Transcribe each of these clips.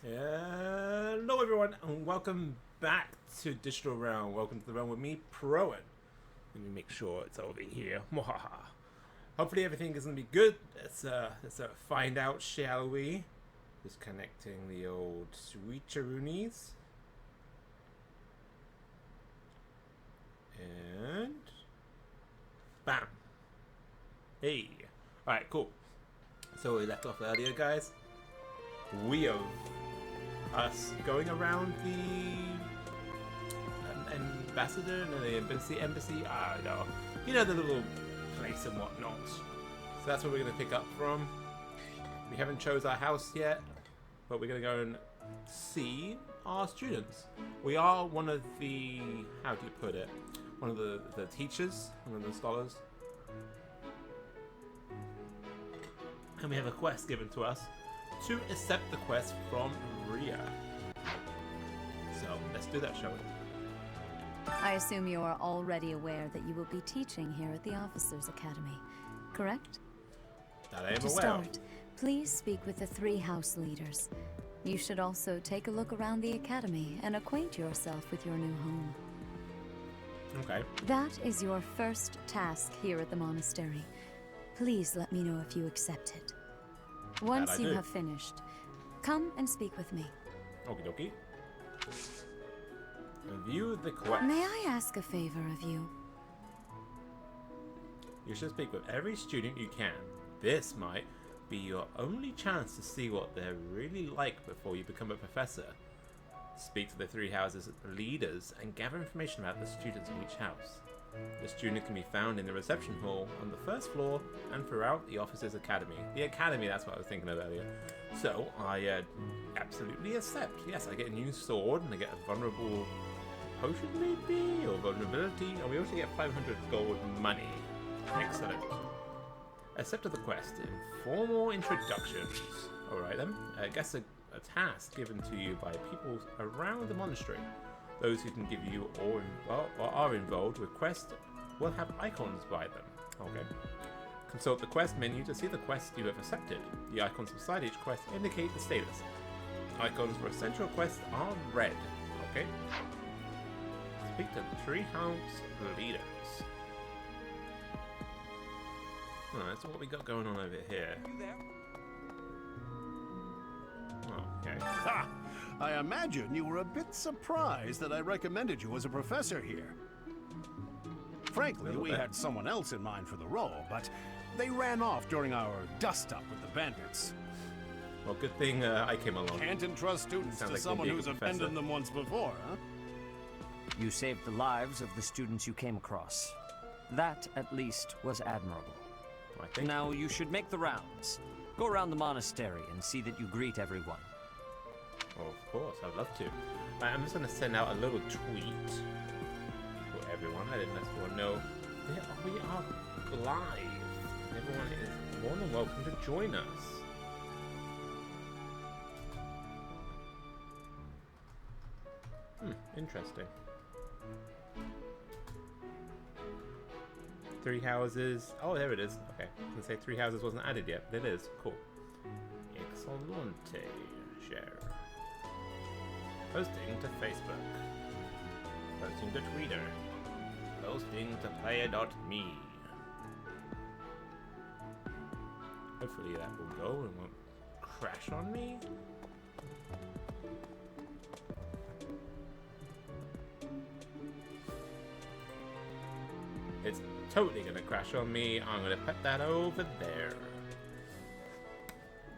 Hello everyone and welcome back to Digital Realm. Welcome to the realm with me, Prowen. Let me make sure it's over here. Hopefully everything is going to be good. Let's find out, shall we? Just connecting the old switcheroonies. And bam. Hey. Alright, cool. So we left off earlier, guys. We have us going around the ambassador and the embassy. I don't know. You know, the little place and whatnot. So that's where we're going to pick up from. We haven't chose our house yet, but we're going to go and see our students. We are one of the, how do you put it? One of the teachers, one of the scholars. And we have a quest given to us to accept the quest from Ria. So let's do that, shall we? I assume you are already aware that you will be teaching here at the Officers Academy, correct? That I am To aware. start, please speak with the 3 house leaders. You should also take a look around the academy and acquaint yourself with your new home. Okay. That is your first task here at the monastery. Please let me know if you accept it. Once you have finished, come and speak with me. Okie dokie. Review the quest. May I ask a favor of you? You should speak with every student you can. This might be your only chance to see what they're really like before you become a professor. Speak to the 3 houses leaders and gather information about the students in each house. The student can be found in the reception hall on the 1st floor and throughout the Officers Academy. The Academy, that's what I was thinking of earlier. So, I absolutely accept. Yes, I get a new sword and I get a vulnerable potion maybe, or vulnerability. And we also get 500 gold money. Excellent. Accept the quest. Informal introductions. Alright then. I guess a task given to you by people around the monastery. Those who can give you or are involved with quests will have icons by them. Okay. Consult the quest menu to see the quest you have accepted. The icons beside each quest indicate the status. Icons for essential quests are red. Okay. Speak to the 3 house leaders. Alright, so what we got going on over here? You there? Okay. Ha! I imagine you were a bit surprised that I recommended you as a professor here. Frankly, we had someone else in mind for the role, but they ran off during our dust-up with the bandits. Well, good thing I came along. Can't entrust students Sounds to like someone you'll be a who's good professor. offended them once before, huh? You saved the lives of the students you came across. That, at least, was admirable. I think. Now you should make the rounds. Go around the monastery and see that you greet everyone. Oh, of course, I'd love to. Right, I'm just going to send out a little tweet for everyone. I didn't let everyone know we are live. Everyone is more than welcome to join us. Interesting. 3 houses. Oh, there it is. Okay, I was going to say 3 houses wasn't added yet, but it is. Cool. Excellente. Share. Posting to Facebook. Posting to Twitter. Posting to player.me. Hopefully that will go and won't crash on me. It's totally going to crash on me. I'm going to put that over there.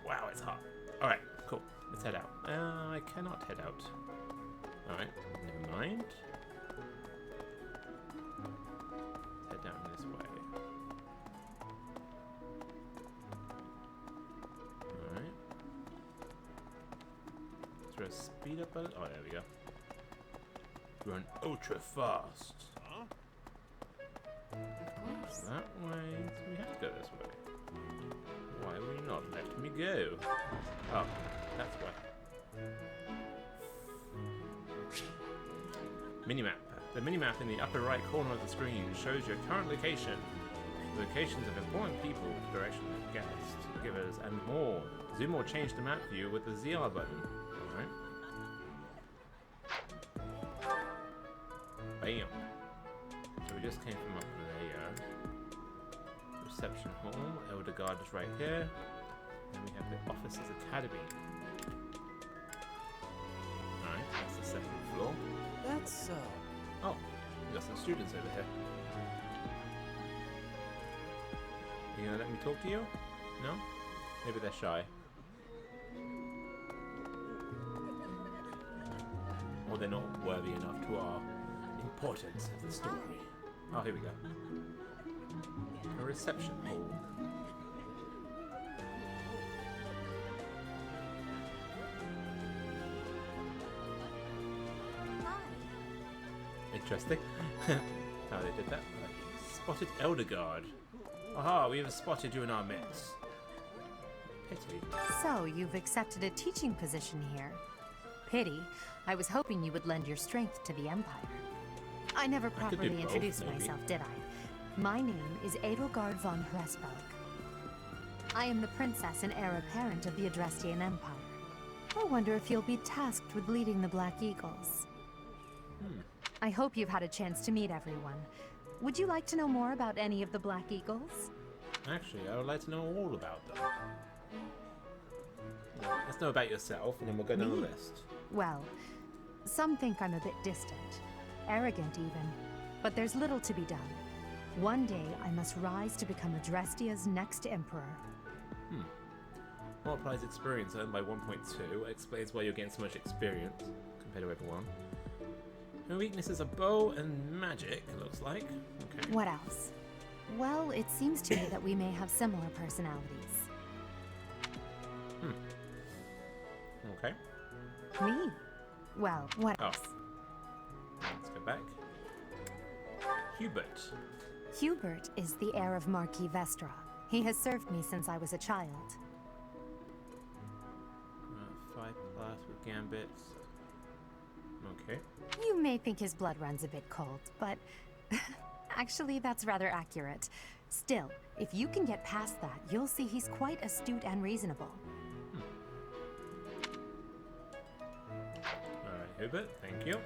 Wow, it's hot. Alright, cool. Let's head out. I cannot head out. Alright, never mind. Let's head down this way. Alright. Is there a speed up button? Oh, there we go. Run ultra fast. That way. So we have to go this way. Why will you not let me go? Oh, that's why. Minimap. The minimap in the upper right corner of the screen shows your current location, locations of important people, direction of guests, givers, and more. Zoom or change the map view with the ZR button. Alright. Bam. So we just came from up there. Reception hall. Elder Guard is right here. Then we have the Officers Academy. Alright, that's the second floor. That's so. Oh, we got some students over here. You gonna let me talk to you? No? Maybe they're shy. Or they're not worthy enough to our importance of the story. Oh, here we go. A reception hall. Interesting. How they did that. Spotted Elder Guard. Aha, we have spotted you in our midst. Pity. So, you've accepted a teaching position here. Pity. I was hoping you would lend your strength to the Empire. I never properly introduced myself, did I? My name is Edelgard von Hresburg. I am the princess and heir apparent of the Adrestian Empire. I wonder if you'll be tasked with leading the Black Eagles. I hope you've had a chance to meet everyone. Would you like to know more about any of the Black Eagles? Actually, I would like to know all about them. Let's know about yourself, and then we'll go down the list. Well, some think I'm a bit distant, arrogant even, but there's little to be done. One day, I must rise to become Adrestia's next emperor. Multiplies experience earned by 1.2. Explains why you're getting so much experience compared to everyone. Her weaknesses are bow and magic, it looks like. Okay. What else? Well, it seems to me that we may have similar personalities. Okay. Me? Well, what else? Let's go back. Hubert. Hubert is the heir of Marquis Vestra. He has served me since I was a child. 5+ with gambits. Okay. You may think his blood runs a bit cold, but actually that's rather accurate. Still, if you can get past that, you'll see he's quite astute and reasonable. Alright, Hubert, thank you.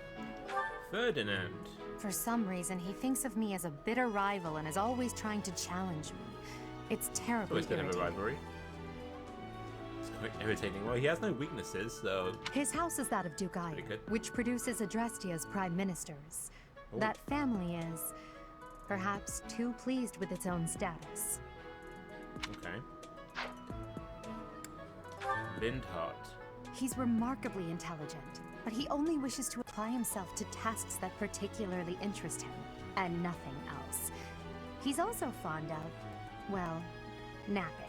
Ferdinand. For some reason, he thinks of me as a bitter rival and is always trying to challenge me. It's terribly Always gonna have a irritating. rivalry. It's quite irritating. Well, he has no weaknesses, so... His house is that of Duke Iron, Pretty good. which produces Adrestia's prime ministers. Ooh. That family is, perhaps, too pleased with its own status. Okay. Lindhart. He's remarkably intelligent, but he only wishes to apply himself to tasks that particularly interest him, and nothing else. He's also fond of, well, napping.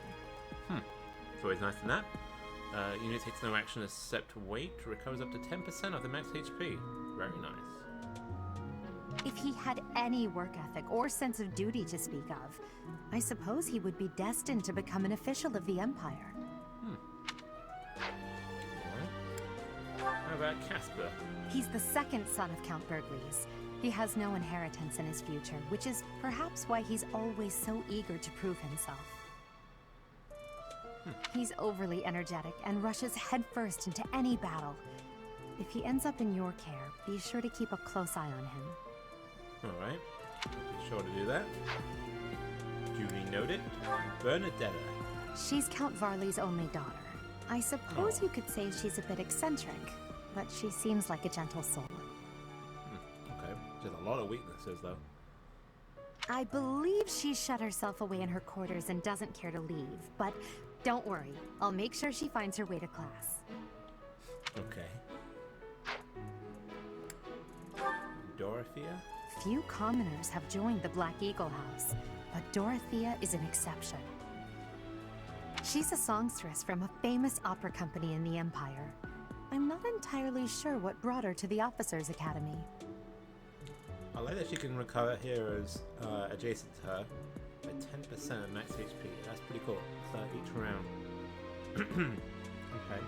It's always nice to nap. Unit takes no action except wait. Recovers up to 10% of the max HP. Very nice. If he had any work ethic or sense of duty to speak of, I suppose he would be destined to become an official of the Empire. Alright. How about Casper? He's the second son of Count Burgleys. He has no inheritance in his future, which is perhaps why he's always so eager to prove himself. He's overly energetic and rushes headfirst into any battle. If he ends up in your care, be sure to keep a close eye on him. Alright. Be sure to do that. Duly noted. Bernadetta. She's Count Varley's only daughter. I suppose you could say she's a bit eccentric, but she seems like a gentle soul. Okay. There's a lot of weaknesses, though. I believe she's shut herself away in her quarters and doesn't care to leave, but don't worry. I'll make sure she finds her way to class. Okay. Dorothea? Few commoners have joined the Black Eagle House, but Dorothea is an exception. She's a songstress from a famous opera company in the Empire. I'm not entirely sure what brought her to the Officers' Academy. I like that she can recover heroes adjacent to her by 10% of max HP. That's pretty cool. So each round. Okay.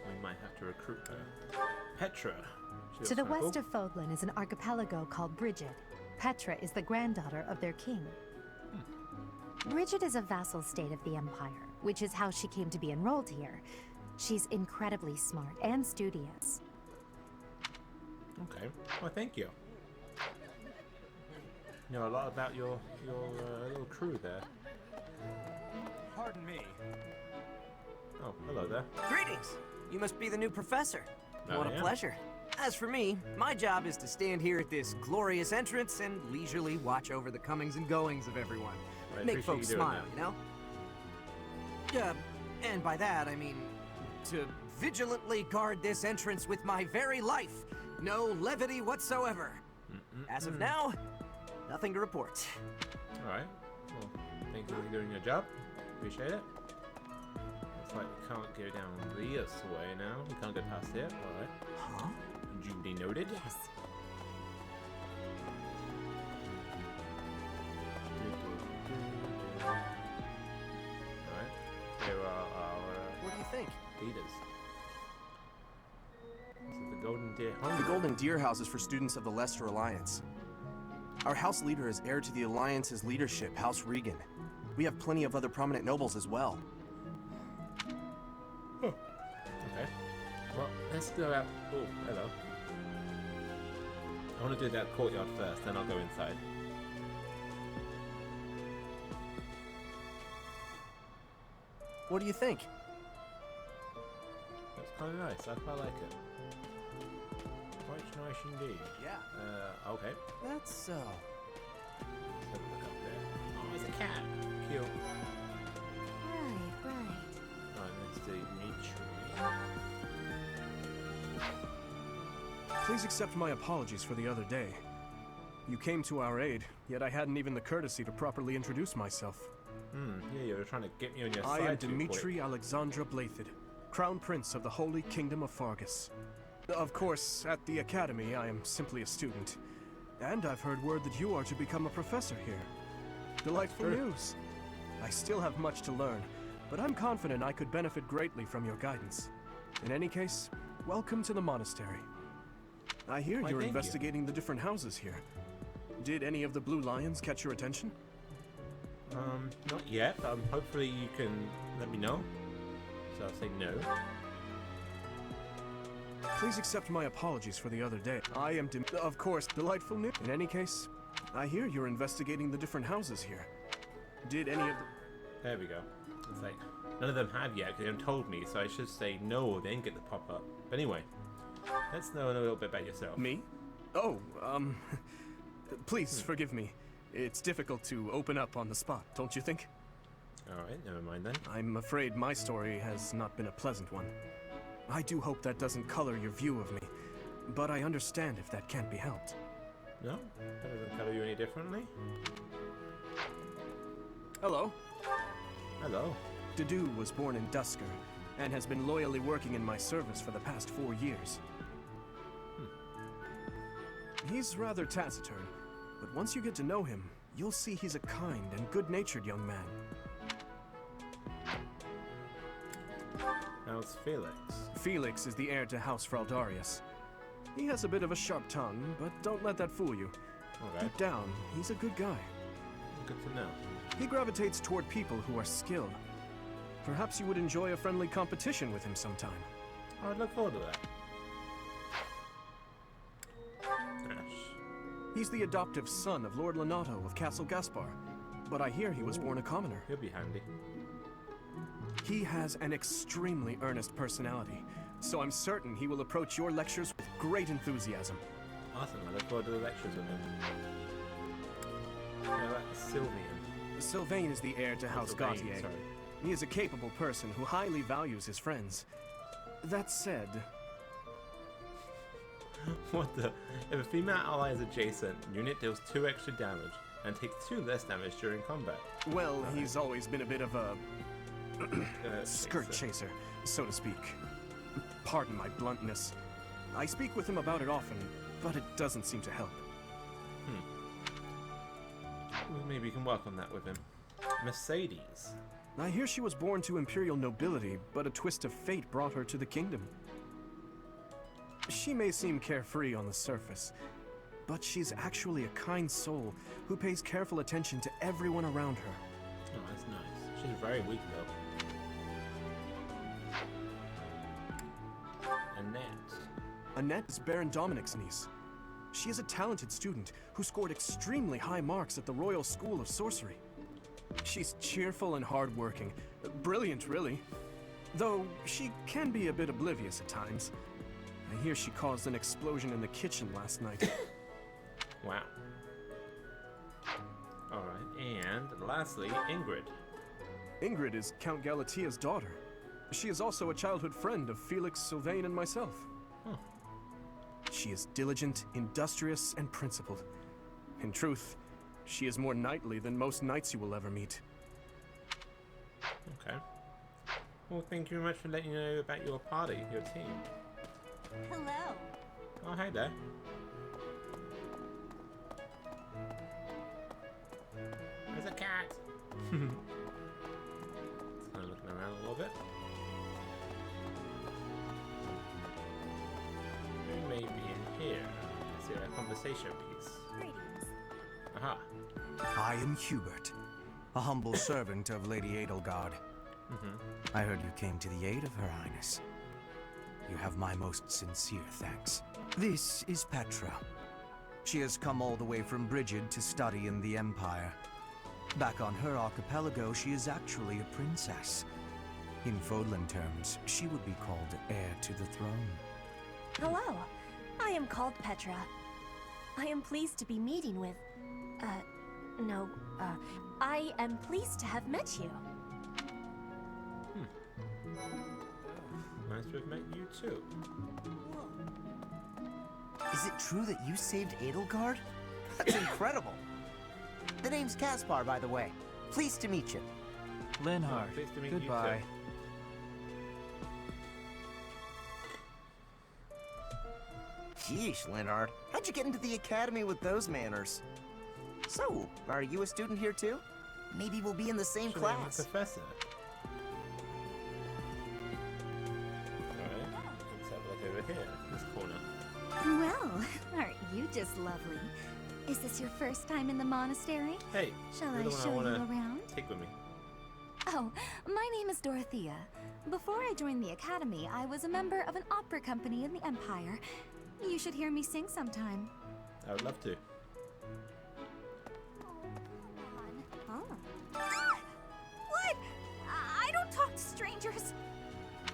We might have to recruit her. Petra. She To the looks kinda west cool. of Fodlan is an archipelago called Brigid. Petra is the granddaughter of their king. Brigid is a vassal state of the Empire, which is how she came to be enrolled here. She's incredibly smart and studious. Okay. Well, thank you. You know a lot about your little crew there. Pardon me. Oh, hello there. Greetings! You must be the new professor. What a yeah. pleasure. As for me, my job is to stand here at this glorious entrance and leisurely watch over the comings and goings of everyone. I Make appreciate folks you doing smile, that. you know? And by that, I mean to vigilantly guard this entrance with my very life. No levity whatsoever. As of now, nothing to report. Alright. Well, thank you for doing your job. Appreciate it. Looks like we can't go down this way now. We can't go past here. Alright. Huh? Duly noted. Yes. Alright. Here are our What do you think? leaders. This is the Golden Deer The Home. Golden Deer House is for students of the Lester Alliance. Our house leader is heir to the Alliance's leadership, House Regan. We have plenty of other prominent nobles as well. Okay. Well, let's go out. Oh, hello. I want to do that courtyard first, then I'll go inside. What do you think? That's kind of nice. I quite like it. Quite nice indeed. Yeah. Okay. That's so. Let's have a look up there. Oh, it's a cat. Cute. Right. Right, let's do nature. Please accept my apologies for the other day. You came to our aid, yet I hadn't even the courtesy to properly introduce myself. Yeah, you were trying to get me on your I side. am too Dimitri quick. Alexandra Blathid, Crown Prince of the Holy Kingdom of Fargus. Of course, at the Academy, I am simply a student. And I've heard word that you are to become a professor here. Delightful Sure. news. I still have much to learn, but I'm confident I could benefit greatly from your guidance. In any case, welcome to the monastery. I hear Why, you're thank you. investigating the different houses here. Did any of the blue lions catch your attention? Not yet. Hopefully you can let me know. So I'll say no. Please accept my apologies for the other day. I am of course, delightful news. In any case, I hear you're investigating the different houses here. Did any of the... There we go. It's like, none of them have yet, because they haven't told me, so I should say no, then get the pop-up. But anyway, let's know a little bit about yourself. Me? Oh, please forgive me. It's difficult to open up on the spot, don't you think? Alright, never mind then. I'm afraid my story has not been a pleasant one. I do hope that doesn't color your view of me, but I understand if that can't be helped. No? That doesn't color you any differently? Hello. Hello. Dedu was born in Dusker, and has been loyally working in my service for the past 4 years. He's rather taciturn, but once you get to know him, you'll see he's a kind and good-natured young man. How's Felix? Felix is the heir to House Fraldarius. He has a bit of a sharp tongue, but don't let that fool you. Okay, Deep down, he's a good guy. good to know. He gravitates toward people who are skilled. Perhaps you would enjoy a friendly competition with him sometime. I would look forward to that. Ash. He's the adoptive son of Lord Lenato of Castle Gaspar, but I hear he was born a commoner. He'll be handy. He has an extremely earnest personality, so I'm certain he will approach your lectures with great enthusiasm. Awesome, I look forward to the lectures with him. How about Sylvian? Sylvain is the heir to House Sylvain, Gautier. sorry. He is a capable person who highly values his friends. That said, What the? If a female ally is adjacent, unit deals 2 extra damage and takes 2 less damage during combat. well, he's always been a bit of a skirt chaser. chaser, so to speak. Pardon my bluntness. I speak with him about it often, but it doesn't seem to help. Well, maybe you can work on that with him. Mercedes. I hear she was born to imperial nobility, but a twist of fate brought her to the kingdom. She may seem carefree on the surface, but she's actually a kind soul who pays careful attention to everyone around her. Oh, that's nice. She's very weak though. Annette is Baron Dominic's niece. She is a talented student who scored extremely high marks at the Royal School of Sorcery. She's cheerful and hardworking. Brilliant, really. Though she can be a bit oblivious at times. I hear she caused an explosion in the kitchen last night. Wow. Alright, and lastly, Ingrid. Ingrid is Count Galatia's daughter. She is also a childhood friend of Felix, Sylvain, and myself. Huh. She is diligent, industrious, and principled. In truth, she is more knightly than most knights you will ever meet. Okay. Well, thank you very much for letting me know about your party, your team. Hello. Oh, hey there. There's a cat. Just kind of looking around a little bit. Who may be in here? Let's see, a conversation piece. Greetings. Aha. I am Hubert, a humble servant of Lady Edelgard. I heard you came to the aid of Her Highness. You have my most sincere thanks. This is Petra. She has come all the way from Brigid to study in the Empire. Back on her archipelago, she is actually a princess. In Fodlan terms, she would be called heir to the throne. Hello. I am called Petra. I am pleased to be meeting with... I am pleased to have met you. Nice to have met you too. Is it true that you saved Edelgard? That's incredible. The name's Caspar, by the way. Pleased to meet you. Linhard, Pleased to meet goodbye. Sheesh, Leonard. How'd you get into the academy with those manners? So, are you a student here too? Maybe we'll be in the same Actually, I'm a class. professor. Alright, let's have a look over here, this corner. Well, aren't you just lovely? Is this your first time in the monastery? Hey, Shall you're I the one show you wanna around? take with me. Oh, my name is Dorothea. Before I joined the academy, I was a member of an opera company in the Empire. You should hear me sing sometime. I would love to. What? I don't talk to strangers.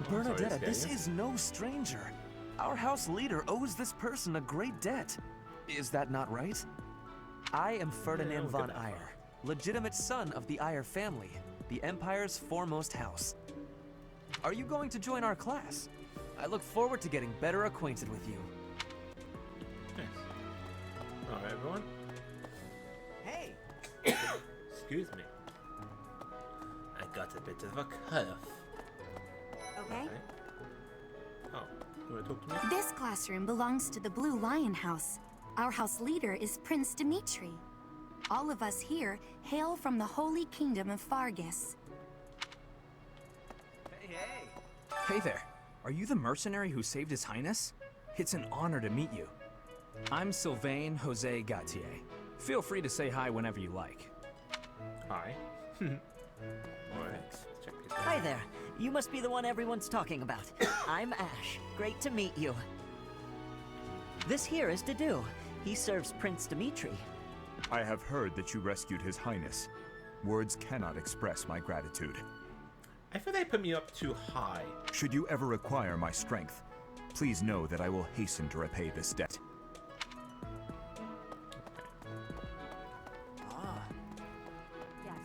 Bernadetta, sorry, this Scanner. is no stranger. Our house leader owes this person a great debt. Is that not right? I am Ferdinand we'll von get that far. Eyre, legitimate son of the Eyre family, the Empire's foremost house. Are you going to join our class? I look forward to getting better acquainted with you. Nice. Alright, everyone. Hey! Excuse me. I got a bit of a cough. Okay. Okay. Oh, you want to talk to me? This classroom belongs to the Blue Lion House. Our house leader is Prince Dimitri. All of us here hail from the Holy Kingdom of Fargus. Hey there. Are you the mercenary who saved His Highness? It's an honor to meet you. I'm Sylvain Jose Gautier. Feel free to say hi whenever you like. Hi. Alright, let's check these out. Hi there. You must be the one everyone's talking about. I'm Ash. Great to meet you. This here is Dedu. He serves Prince Dimitri. I have heard that you rescued His Highness. Words cannot express my gratitude. I feel they put me up too high. Should you ever require my strength, please know that I will hasten to repay this debt. Yes.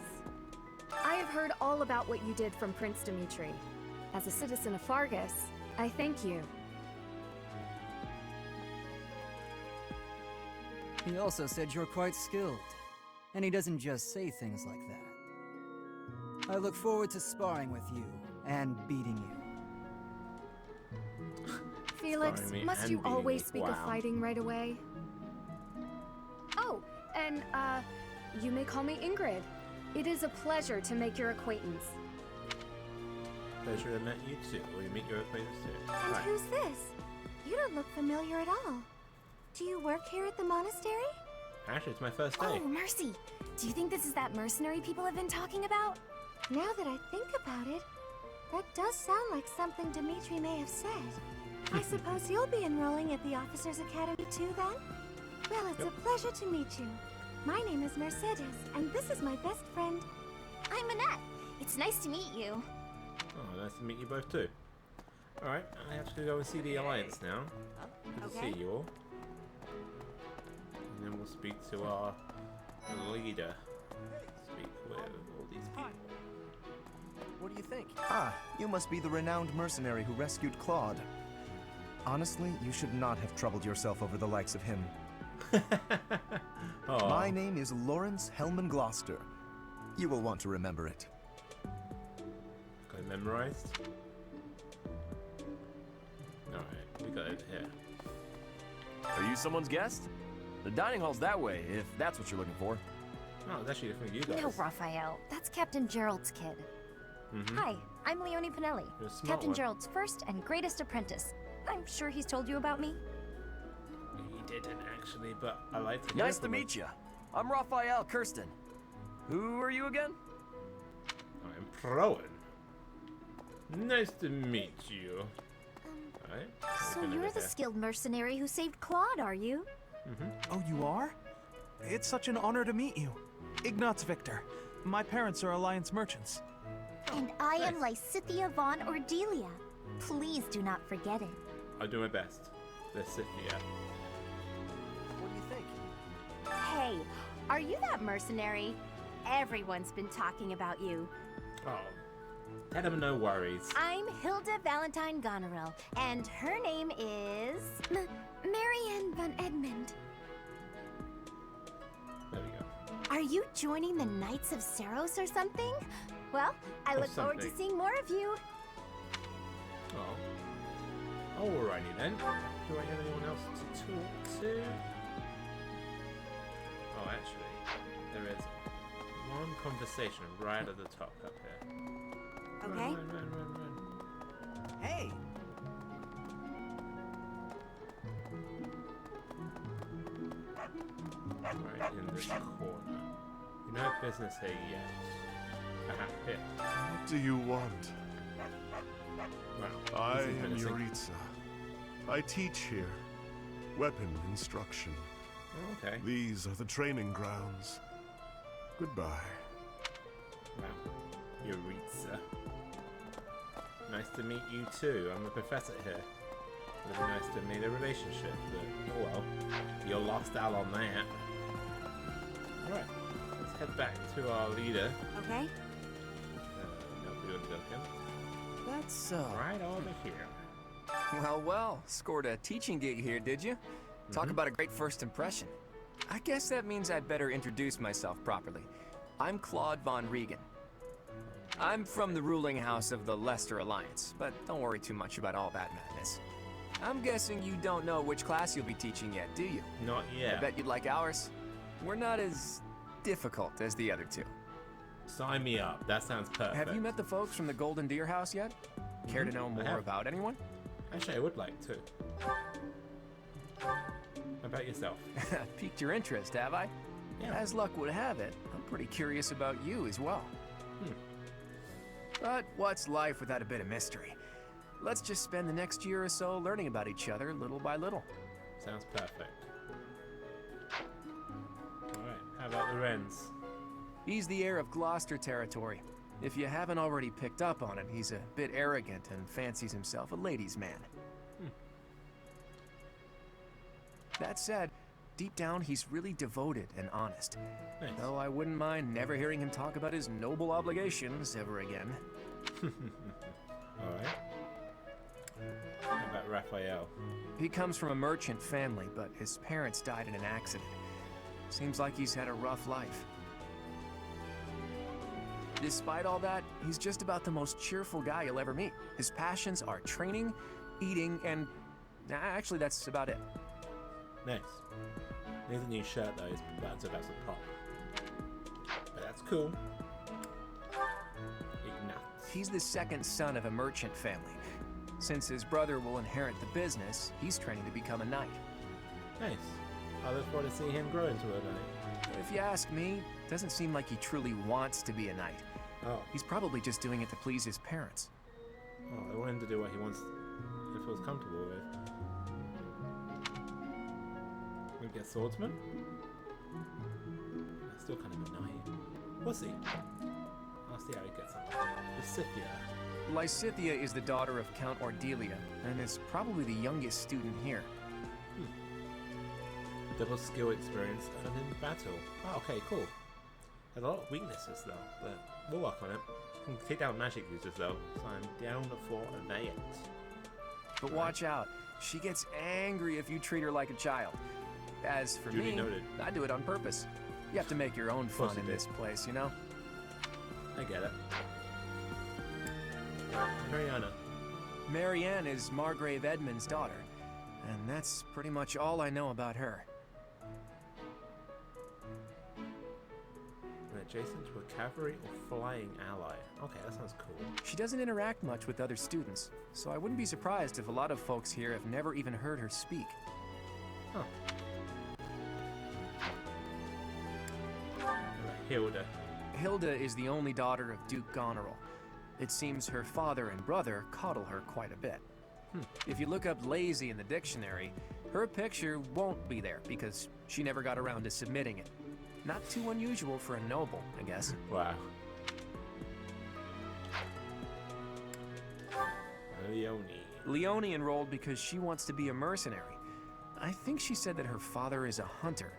I have heard all about what you did from Prince Dimitri. As a citizen of Fargus, I thank you. He also said you're quite skilled, and he doesn't just say things like that. I look forward to sparring with you and beating you. Felix, Sparring me must and you beating always me. speak Wow. of fighting right away? Oh, and, you may call me Ingrid. It is a pleasure to make your acquaintance. Pleasure to meet you too. Will you meet your acquaintance too? And Right. who's this? You don't look familiar at all. Do you work here at the monastery? Actually, it's my first day. Oh, mercy! Do you think this is that mercenary people have been talking about? Now that I think about it, that does sound like something Dimitri may have said. I suppose you'll be enrolling at the Officers Academy too, then? Well, it's a pleasure to meet you. My name is Mercedes, and this is my best friend. I'm Annette. It's nice to meet you. Oh, nice to meet you both too. Alright, I have to go and see the Alliance now. Good to see you all. And then we'll speak to our leader. Speak with all these people. What do you think? Ah, you must be the renowned mercenary who rescued Claude. Honestly, you should not have troubled yourself over the likes of him. My name is Lawrence Hellman Gloucester. You will want to remember it. Got it memorized? Alright, we got it here. Are you someone's guest? The dining hall's that way, if that's what you're looking for. Oh, it's actually different you guys. No, Raphael. That's Captain Gerald's kid. Hi, I'm Leonie Pinelli, You're a smart Captain one. Gerald's first and greatest apprentice. I'm sure he's told you about me. He didn't actually, but I like to Nice to meet you. I'm Raphael Kirsten. Who are you again? I'm Prowen. Nice to meet you. Alright. So you're the skilled mercenary who saved Claude, are you? Oh, you are? It's such an honor to meet you. Ignatz Victor. My parents are Alliance merchants. And I am Lysithia von Ordelia. Please do not forget it. I'll do my best. Let's sit here. What do you think? Hey, are you that mercenary? Everyone's been talking about you. Oh. Tell them no worries. I'm Hilda Valentine Goneril, and her name is... Marianne von Edmund. There we go. Are you joining the Knights of Saros or something? Well, I look forward to seeing more of you. Oh. Alrighty then. Do I have anyone else to talk to? Oh, actually, there is one conversation right at the top up here. Okay. Run. Hey! Right in this corner. You know business here yet. Aha, here. What do you want? Well, I this is am menacing. Yuritsa. I teach here. Weapon instruction. Oh, okay. These are the training grounds. Goodbye. Wow. Yuritsa. Nice to meet you too. I'm a professor here. Would be nice to meet a relationship, but oh well. You're lost out on that. Alright. Let's head back to our leader. Okay. No, we don't duck him. That's, right over here. Well, scored a teaching gig here, did you? Talk about a great first impression. I guess that means I'd better introduce myself properly. I'm Claude von Regan. I'm from the ruling house of the Leicester Alliance, but don't worry too much about all that madness. I'm guessing you don't know which class you'll be teaching yet, do you? Not yet. I bet you'd like ours. We're not as difficult as the other two. Sign me up. That sounds perfect. Have you met the folks from the Golden Deer House yet? Care to know more about anyone? Actually, I would like to. How about yourself? Piqued your interest, have I? Yeah. As luck would have it, I'm pretty curious about you as well. But what's life without a bit of mystery? Let's just spend the next year or so learning about each other little by little. Sounds perfect. Alright, how about the Wrens? He's the heir of Gloucester territory. If you haven't already picked up on it, he's a bit arrogant and fancies himself a ladies' man. That said, deep down he's really devoted and honest. Nice. Though I wouldn't mind never hearing him talk about his noble obligations ever again. Alright. How about Raphael? He comes from a merchant family, but his parents died in an accident. Seems like he's had a rough life. Despite all that, he's just about the most cheerful guy you'll ever meet. His passions are training, eating, and actually that's about it. Nice. There's a new shirt though, his buttons are about to pop. But that's cool. Ignatz. He's the second son of a merchant family. Since his brother will inherit the business, he's training to become a knight. Nice. I look forward to seeing him grow into a knight. If you ask me, it doesn't seem like he truly wants to be a knight. Oh. He's probably just doing it to please his parents. Oh, I want him to do what he wants. If feels comfortable with. Maybe a swordsman? That's still kind of annoying. We'll see. I'll see how he gets on. Lysithea. Lysithea is the daughter of Count Ordelia, and is probably the youngest student here. Double skill experience earned in battle. Oh, okay, cool. Has a lot of weaknesses though, but we'll work on it. Can take down magic users though, so I'm down for that. But watch out, she gets angry if you treat her like a child. As for Duly me, noted. I do it on purpose. You have to make your own fun in this place, you know? I get it. Mariana. Marianne is Margrave Edmund's daughter, and that's pretty much all I know about her. Adjacent to a cavalry or flying ally. Okay, that sounds cool. She doesn't interact much with other students, so I wouldn't be surprised if a lot of folks here have never even heard her speak. Huh. Hilda. Hilda is the only daughter of Duke Goneril. It seems her father and brother coddle her quite a bit. If you look up lazy in the dictionary, her picture won't be there because she never got around to submitting it. Not too unusual for a noble, I guess. Wow. Leone enrolled because she wants to be a mercenary. I think she said that her father is a hunter.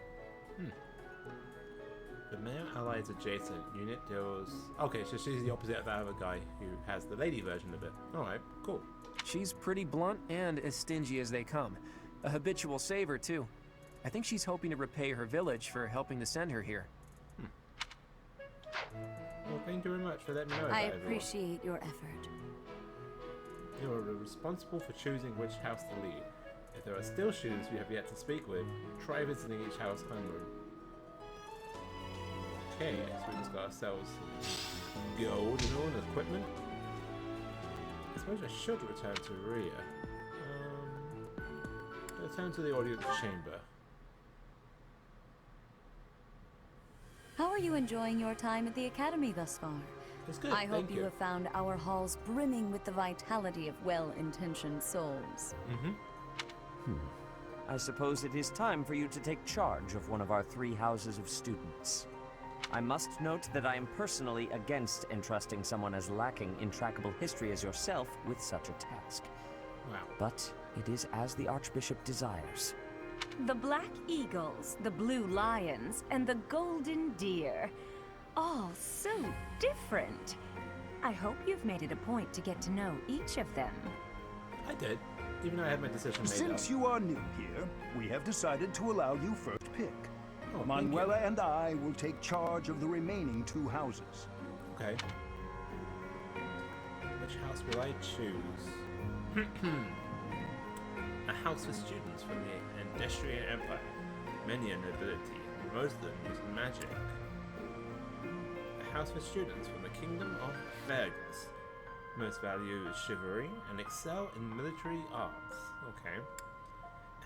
The male ally is adjacent. Unit deals... Okay, so she's the opposite of that other guy who has the lady version of it. Alright, cool. She's pretty blunt and as stingy as they come. A habitual saver, too. I think she's hoping to repay her village for helping to send her here. Well, thank you very much for letting me know about I everyone. appreciate your effort. You are responsible for choosing which house to lead. If there are still students you have yet to speak with, try visiting each house homeroom. Okay, so we just got ourselves gold and all and equipment. I suppose I should return to Rhea. Return to the audience chamber. How are you enjoying your time at the Academy thus far? It's good, I hope thank you have found our halls brimming with the vitality of well-intentioned souls. I suppose it is time for you to take charge of one of our 3 houses of students. I must note that I am personally against entrusting someone as lacking in trackable history as yourself with such a task. Wow. But it is as the Archbishop desires. The Black Eagles, the Blue Lions, and the Golden Deer. All so different. I hope you've made it a point to get to know each of them. I did, even though I had my decision made Since up. you are new here, we have decided to allow you first pick. Oh, Manuela and I will take charge of the remaining 2 houses. Okay. Which house will I choose? A house for students from the Andestrian Empire. Many are nobility, and most of them use magic. A house for students from the Kingdom of Fergus. Most value chivalry and excel in military arts. Okay.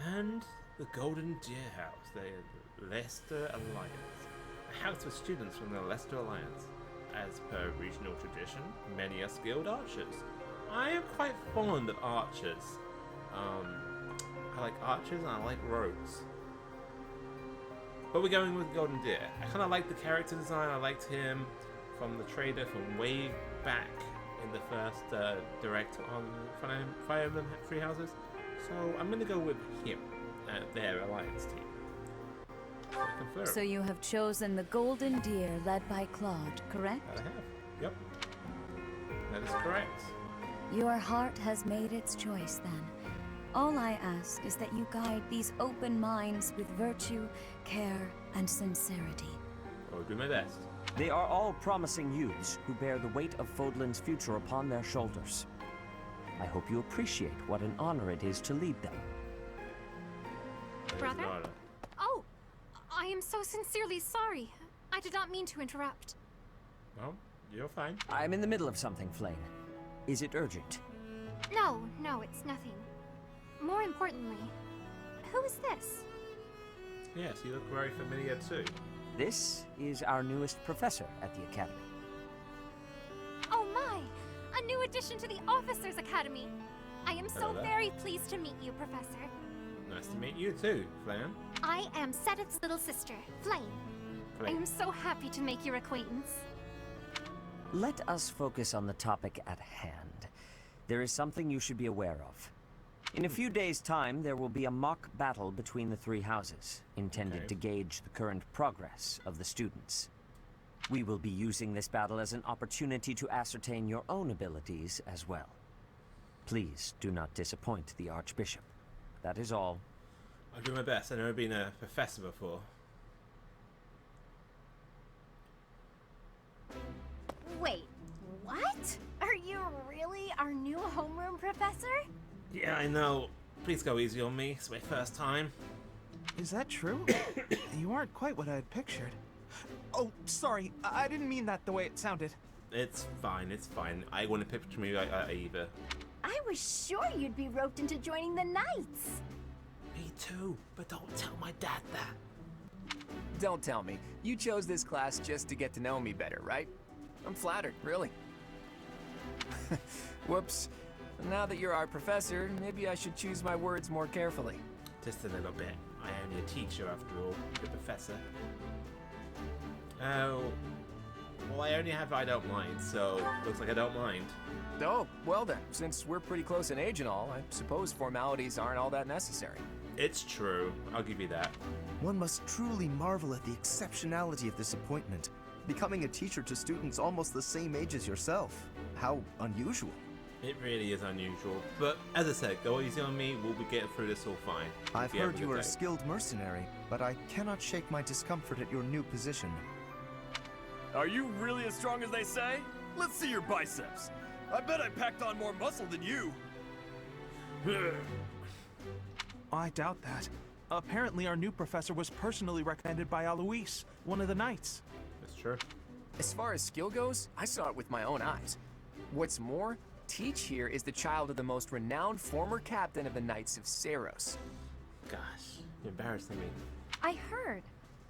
And the Golden Deer House, the Leicester Alliance. A house for students from the Leicester Alliance. As per regional tradition, many are skilled archers. I am quite fond of archers. I like archers and I like rogues. But we're going with Golden Deer. I kind of like the character design. I liked him from the trader from way back in the first direct on Fire Emblem 3 houses. So I'm going to go with him, their alliance team. Confirm. So you have chosen the Golden Deer led by Claude, correct? I have. Yep. That is correct. Your heart has made its choice then. All I ask is that you guide these open minds with virtue, care, and sincerity. I'll do my best. They are all promising youths who bear the weight of Fodlan's future upon their shoulders. I hope you appreciate what an honor it is to lead them. Brother? Oh, I am so sincerely sorry. I did not mean to interrupt. Well, you're fine. I'm in the middle of something, Flame. Is it urgent? No, it's nothing. More importantly, who is this? Yes, you look very familiar too. This is our newest professor at the Academy. Oh my! A new addition to the Officers' Academy! I am so very pleased to meet you, Professor. Nice to meet you too, Flame. I am Sedith's little sister, Flame. I am so happy to make your acquaintance. Let us focus on the topic at hand. There is something you should be aware of. In a few days' time, there will be a mock battle between the three houses, intended to gauge the current progress of the students. We will be using this battle as an opportunity to ascertain your own abilities as well. Please do not disappoint the Archbishop. That is all. I'll do my best. I've never been a professor before. Wait, what? Are you really our new homeroom professor? Yeah, I know. Please go easy on me. It's my first time. Is that true? You aren't quite what I had pictured. Oh, sorry. I didn't mean that the way it sounded. It's fine, it's fine. I wouldn't picture me like that either. I was sure you'd be roped into joining the Knights. Me too, but don't tell my dad that. Don't tell me. You chose this class just to get to know me better, right? I'm flattered, really. Whoops. Now that you're our professor, maybe I should choose my words more carefully. Just a little bit. I am your teacher after all, the professor. Oh, well, I only have I don't mind, so looks like I don't mind. Oh, well then, since we're pretty close in age and all, I suppose formalities aren't all that necessary. It's true. I'll give you that. One must truly marvel at the exceptionality of this appointment. Becoming a teacher to students almost the same age as yourself. How unusual. It really is unusual. But as I said, go easy on me. We'll be getting through this all fine. I've heard you are a skilled mercenary, but I cannot shake my discomfort at your new position. Are you really as strong as they say? Let's see your biceps. I bet I packed on more muscle than you. I doubt that. Apparently our new professor was personally recommended by Alois, one of the Knights. That's true. As far as skill goes, I saw it with my own eyes. What's more, Teach here is the child of the most renowned former captain of the Knights of Seros. Gosh, you're embarrassing me. I heard.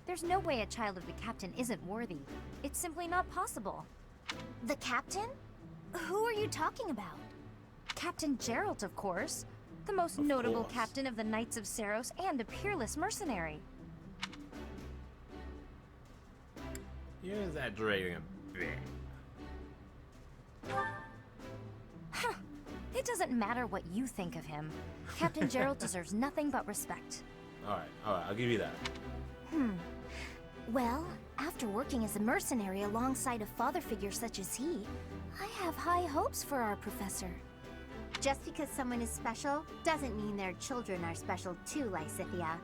There's no way a child of the captain isn't worthy. It's simply not possible. The captain? Who are you talking about? Captain Geralt, of course. The most notable captain of the Knights of Seros and a peerless mercenary. You're exaggerating a bit. Huh. It doesn't matter what you think of him. Captain Geralt deserves nothing but respect. Alright, I'll give you that. Well, after working as a mercenary alongside a father figure such as he, I have high hopes for our professor. Just because someone is special doesn't mean their children are special too, Lysithia.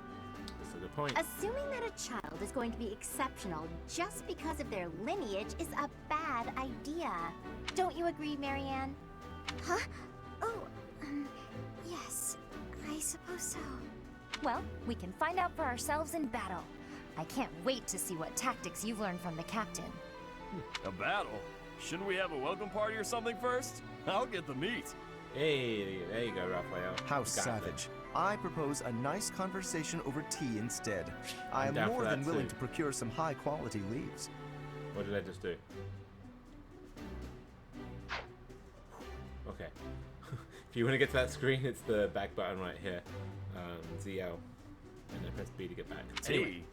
That's a good point. Assuming that a child is going to be exceptional just because of their lineage is a bad idea. Don't you agree, Marianne? Huh? Oh, yes, I suppose so. Well, we can find out for ourselves in battle. I can't wait to see what tactics you've learned from the captain. A battle? Shouldn't we have a welcome party or something first? I'll get the meat. Hey, there you go, Raphael. How savage. I propose a nice conversation over tea instead. I am more than willing to procure some high-quality leaves. What did I just do? Okay. If you want to get to that screen, it's the back button right here. ZL. And then press B to get back. Tea? Anyway.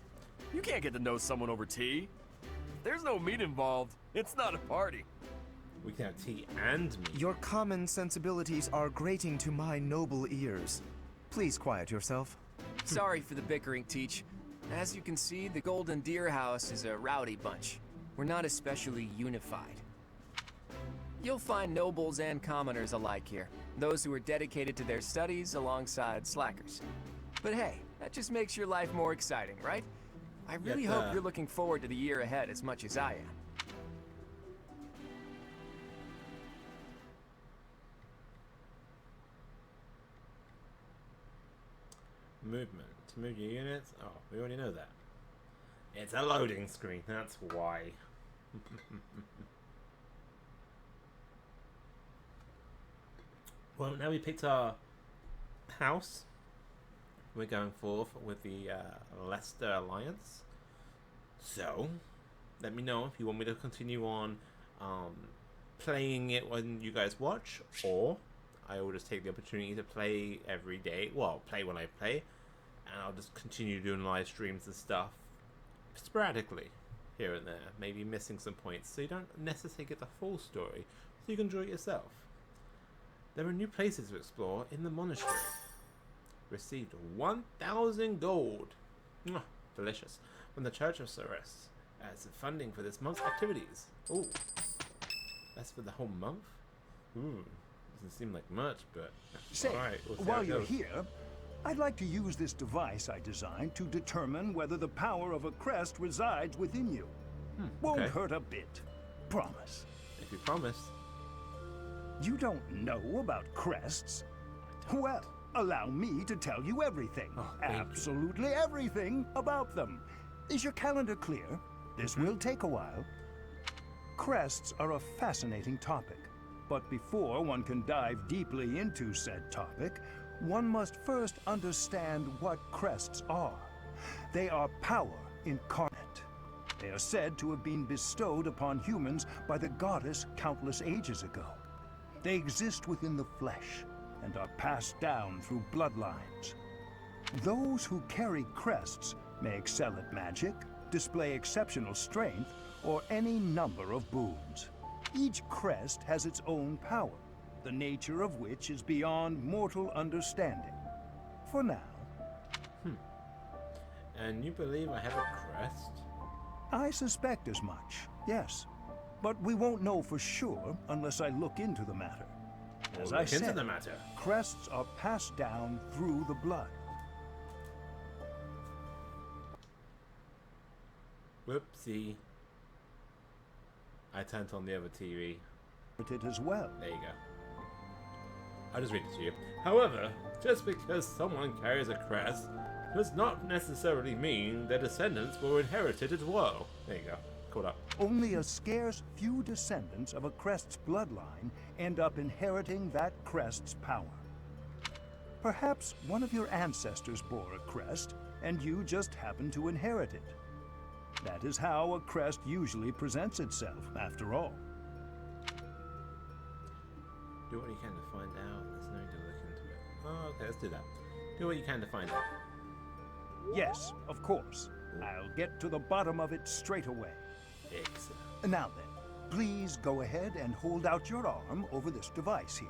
You can't get to know someone over tea. If there's no meat involved, it's not a party. We can have tea and meat. Your common sensibilities are grating to my noble ears. Please quiet yourself. Sorry for the bickering, Teach. As you can see, the Golden Deer House is a rowdy bunch. We're not especially unified. You'll find nobles and commoners alike here. Those who are dedicated to their studies alongside slackers. But hey, that just makes your life more exciting, right? I really hope you're looking forward to the year ahead as much as I am. Movement. To move your units? Oh, we already know that. It's a loading screen, that's why. Well, now we picked our house. We're going forth with the Leicester Alliance. So, let me know if you want me to continue on playing it when you guys watch, or I will just take the opportunity to play every day. Well, play when I play, and I'll just continue doing live streams and stuff sporadically here and there, maybe missing some points so you don't necessarily get the full story, so you can enjoy it yourself. There are new places to explore in the monastery. Received 1,000 gold. Mwah, delicious. From the Church of Ceres as funding for this month's activities. Oh, that's for the whole month? Ooh, doesn't seem like much, but Say, alright, we'll see how while it you're goes. here, I'd like to use this device I designed to determine whether the power of a crest resides within you. Won't okay. hurt a bit. Promise. If you promise. You don't know about crests? Well, allow me to tell you everything. Absolutely everything about them. Is your calendar clear? This will take a while. Crests are a fascinating topic, but before one can dive deeply into said topic, one must first understand what crests are. They are power incarnate. They are said to have been bestowed upon humans by the goddess countless ages ago. They exist within the flesh and are passed down through bloodlines. Those who carry crests may excel at magic, display exceptional strength, or any number of boons. Each crest has its own power, the nature of which is beyond mortal understanding. For now. And you believe I have a crest? I suspect as much, yes. But we won't know for sure unless I look into the matter. As I said, the matter. crests are passed down through the blood. Whoopsie. I turned on the other TV. It as well. There you go. I'll just read it to you. However, just because someone carries a crest does not necessarily mean their descendants will inherit it as well. There you go. Caught up. Only a scarce few descendants of a crest's bloodline end up inheriting that crest's power. Perhaps one of your ancestors bore a crest, and you just happen to inherit it. That is how a crest usually presents itself, after all. Do what you can to find out. There's no need to look into it. Oh, okay, let's do that. Do what you can to find out. Yes, of course. I'll get to the bottom of it straight away. Excellent. Now then, please go ahead and hold out your arm over this device here.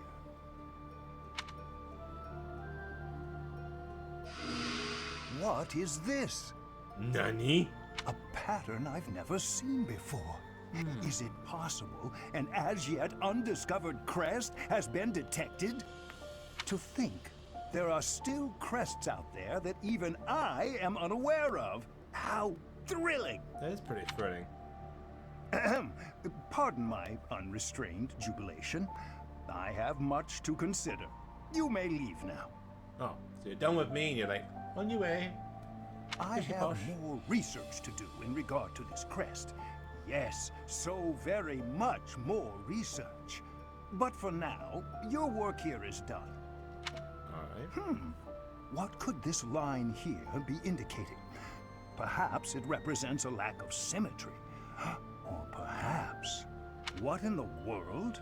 What is this? Nani? A pattern I've never seen before. Is it possible an as yet undiscovered crest has been detected? To think there are still crests out there that even I am unaware of. How thrilling! That is pretty thrilling. Ahem. Pardon my unrestrained jubilation. I have much to consider. You may leave now. Oh, so you're done with me and you're like, on your way. I have more research to do in regard to this crest. Yes, so very much more research. But for now, your work here is done. Alright. What could this line here be indicating? Perhaps it represents a lack of symmetry. Or perhaps... What in the world?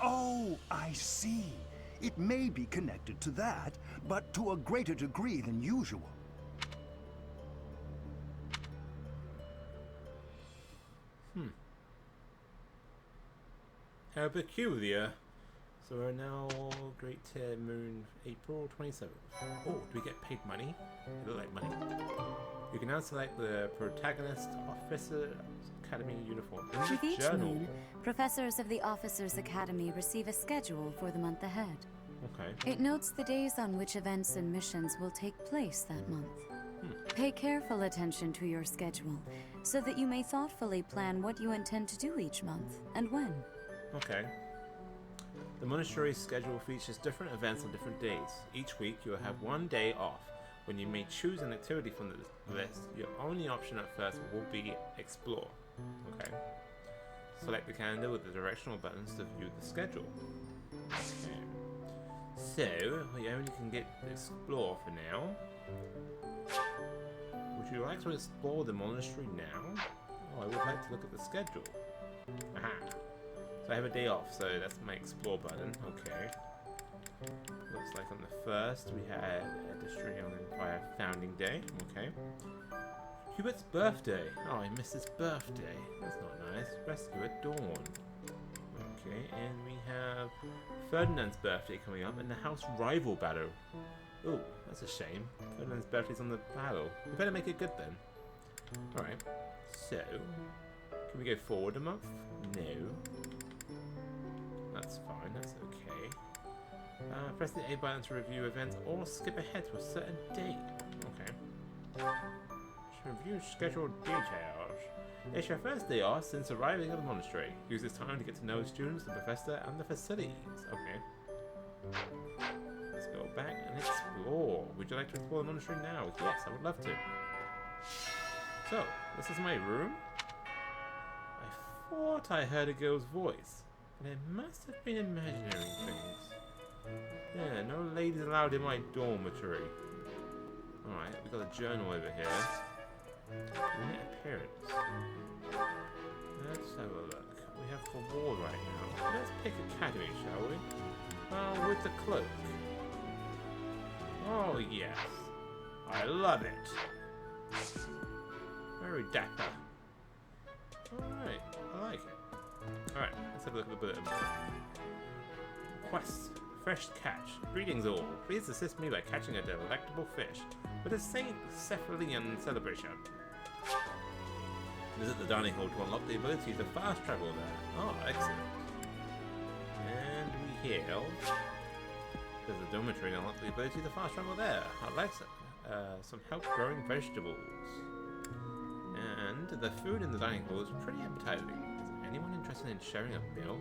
Oh, I see. It may be connected to that, but to a greater degree than usual. How peculiar. So we're now Great Tier Moon, April 27th. Oh, do we get paid money? It look like money. You can now select the protagonist officer academy uniform. In With the each journal. moon, professors of the Officers' Academy receive a schedule for the month ahead. Okay. It notes the days on which events and missions will take place that month. Pay careful attention to your schedule, so that you may thoughtfully plan what you intend to do each month, and when. Okay. The monastery's schedule features different events on different days. Each week you will have one day off, when you may choose an activity from the list. Your only option at first will be Explore. Okay. Select the calendar with the directional buttons to view the schedule. Okay. So, we only can get Explore for now. Would you like to explore the monastery now? Oh, I would like to look at the schedule. Aha. So I have a day off, so that's my Explore button. Okay. first we had the Australian Empire Founding Day. Okay. Hubert's birthday. Oh, I missed his birthday. That's not nice. Rescue at dawn. Okay, and we have Ferdinand's birthday coming up and the house rival battle. Oh, that's a shame. Ferdinand's birthday's on the battle. We better make it good then. Alright, so can we go forward a month? No. That's fine, that's okay. Press the A button to review events or skip ahead to a certain date. Okay. Review scheduled details. It's your first day off since arriving at the monastery. Use this time to get to know the students, the professor, and the facilities. Okay. Let's go back and explore. Would you like to explore the monastery now? Yes, I would love to. So, this is my room. I thought I heard a girl's voice, but it must have been imaginary things. Yeah, no ladies allowed in my dormitory. Alright, we got a journal over here. Unit appearance. Let's have a look. We have the wall right now. Let's pick Academy, shall we? With the cloak. Oh yes. I love it. Very dapper. Alright, I like it. Alright, let's have a look at the bulletin. Quest. Fresh catch. Greetings all. Please assist me by catching a delectable fish with a St. Cephalian celebration. Visit the dining hall to unlock the ability to fast travel there. Oh, excellent. And we hail. There's a dormitory to unlock the ability to fast travel there. I'd like some help growing vegetables. And the food in the dining hall is pretty appetizing. Is anyone interested in sharing a meal?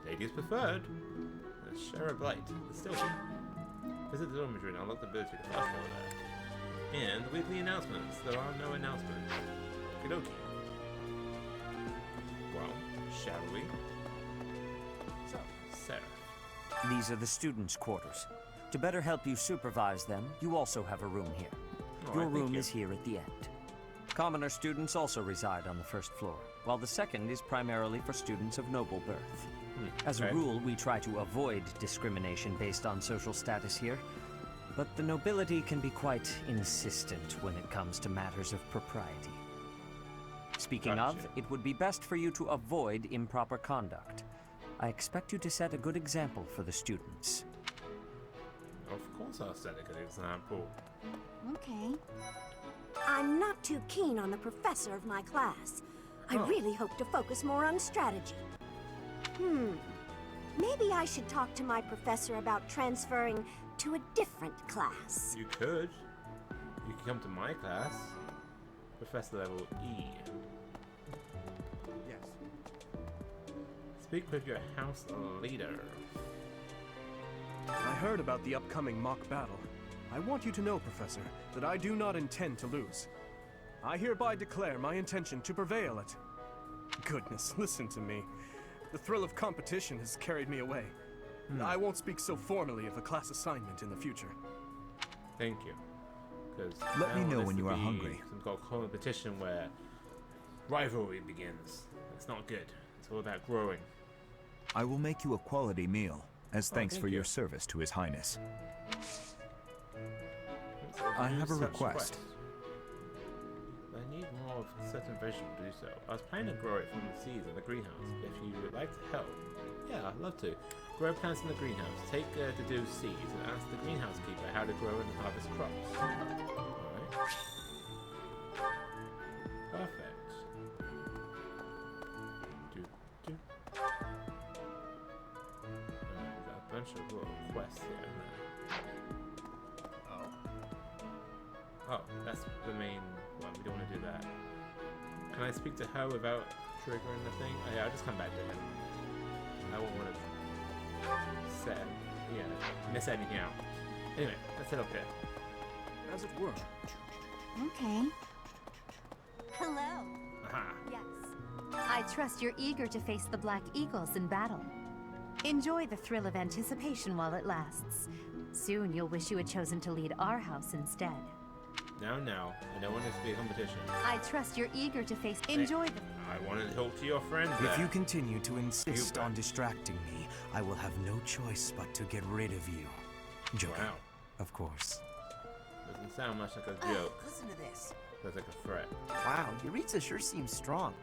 Ladies preferred. Share a bite. Still visit the dormitory and unlock the ability to fast travel there. And weekly announcements. There are no announcements. Okie dokie. Well, shall we? So, Sarah. These are the students' quarters. To better help you supervise them, you also have a room here. Your room is here at the end. Commoner students also reside on the first floor, while the second is primarily for students of noble birth. As a rule, we try to avoid discrimination based on social status here, but the nobility can be quite insistent when it comes to matters of propriety. Speaking of, it would be best for you to avoid improper conduct. I expect you to set a good example for the students. Of course I'll set a good example. Okay. I'm not too keen on the professor of my class. I really hope to focus more on strategy. Maybe I should talk to my professor about transferring to a different class. You could. You could come to my class. Professor level E. Yes. Speak with your house leader. I heard about the upcoming mock battle. I want you to know, Professor, that I do not intend to lose. I hereby declare my intention to prevail at... Goodness, listen to me. The thrill of competition has carried me away. I won't speak so formally of a class assignment in the future. Thank you. Because let me know when you are hungry. Some kind of competition where rivalry begins. It's not good. It's all about growing. I will make you a quality meal as thanks for your service to His Highness. I have a request. I need more of certain vegetable to do so. I was planning to grow it from the seeds in the greenhouse. If you would like to help, yeah, I'd love to. Grow plants in the greenhouse. Take Dedu's seeds and ask the greenhouse keeper how to grow and harvest crops. Alright. Perfect. Got a bunch of little quests here and there. Oh, that's the main one. We don't want to do that. Can I speak to her without triggering the thing? Oh, yeah, I'll just come back to him. I won't want to miss anything out. Anyway, let's head up there. As it were. Okay. Hello. Aha. Yes. I trust you're eager to face the Black Eagles in battle. Enjoy the thrill of anticipation while it lasts. Soon you'll wish you had chosen to lead our house instead. Now, I don't want this to be a competition. I trust you're eager to face. Enjoy the. I wanted to talk to your friend. If you continue to insist on distracting me, I will have no choice but to get rid of you. Joking. Wow. Of course. Doesn't sound much like a joke. Listen to this. Sounds like a threat. Wow, Yuritsa sure seems strong.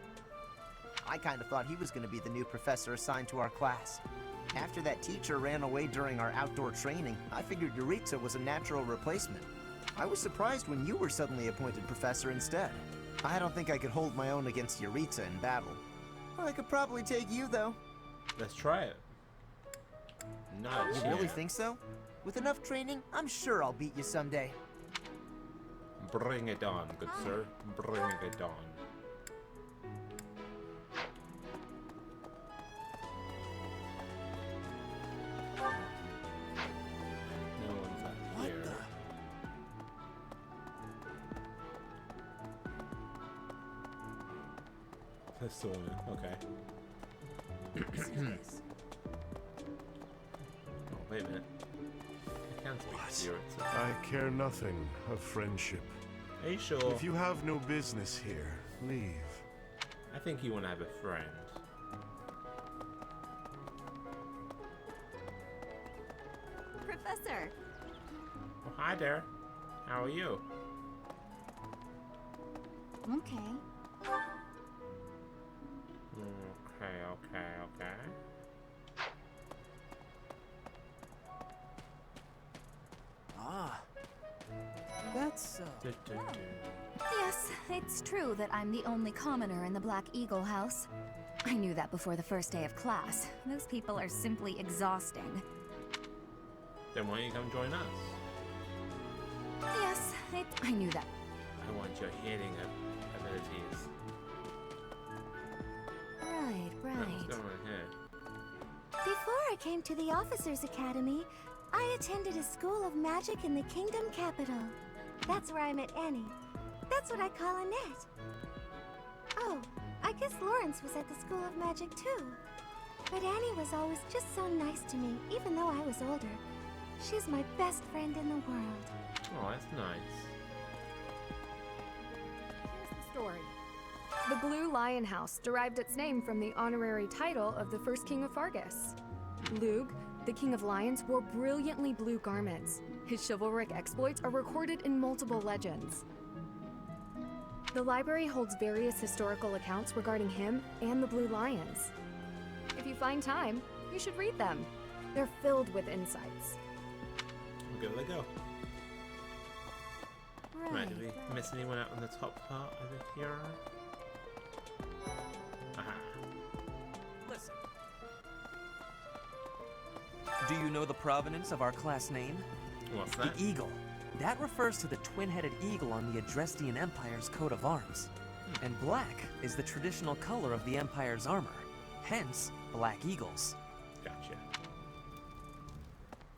I kind of thought he was going to be the new professor assigned to our class. After that teacher ran away during our outdoor training, I figured Yuritsa was a natural replacement. I was surprised when you were suddenly appointed professor instead. I don't think I could hold my own against Yuritsa in battle. I could probably take you, though. Let's try it. Nice. You really think so? With enough training, I'm sure I'll beat you someday. Bring it on, good sir. Bring it on. No one's up here. That's the one. Okay. Oh, wait a minute. I can't speak spirits. I care nothing of friendship. Are you sure? If you have no business here, leave. I think you want to have a friend. Professor! Oh, hi there. How are you? Okay. Okay. Ah. That's, Yes, it's true that I'm the only commoner in the Black Eagle house. I knew that before the first day of class. Those people are simply exhausting. Then why don't you come join us? Yes, I knew that. I want your healing abilities. Right. What's going on here? Before I came to the Officers Academy, I attended a school of magic in the Kingdom Capital. That's where I met Annie. That's what I call Annette. Oh, I guess Lawrence was at the School of Magic too. But Annie was always just so nice to me, even though I was older. She's my best friend in the world. Oh, that's nice. Here's the story. The Blue Lion House derived its name from the honorary title of the first king of Fargus. Lug, the king of lions, wore brilliantly blue garments. His chivalric exploits are recorded in multiple legends. The library holds various historical accounts regarding him and the Blue Lions. If you find time, you should read them. They're filled with insights. Good to go. Right, did we Right. miss anyone out on the top part over here? Aha. Listen. Do you know the provenance of our class name? What's The that? eagle. That refers to the twin-headed eagle on the Adrestian Empire's coat of arms. And black is the traditional color of the Empire's armor. Hence, black eagles. Gotcha.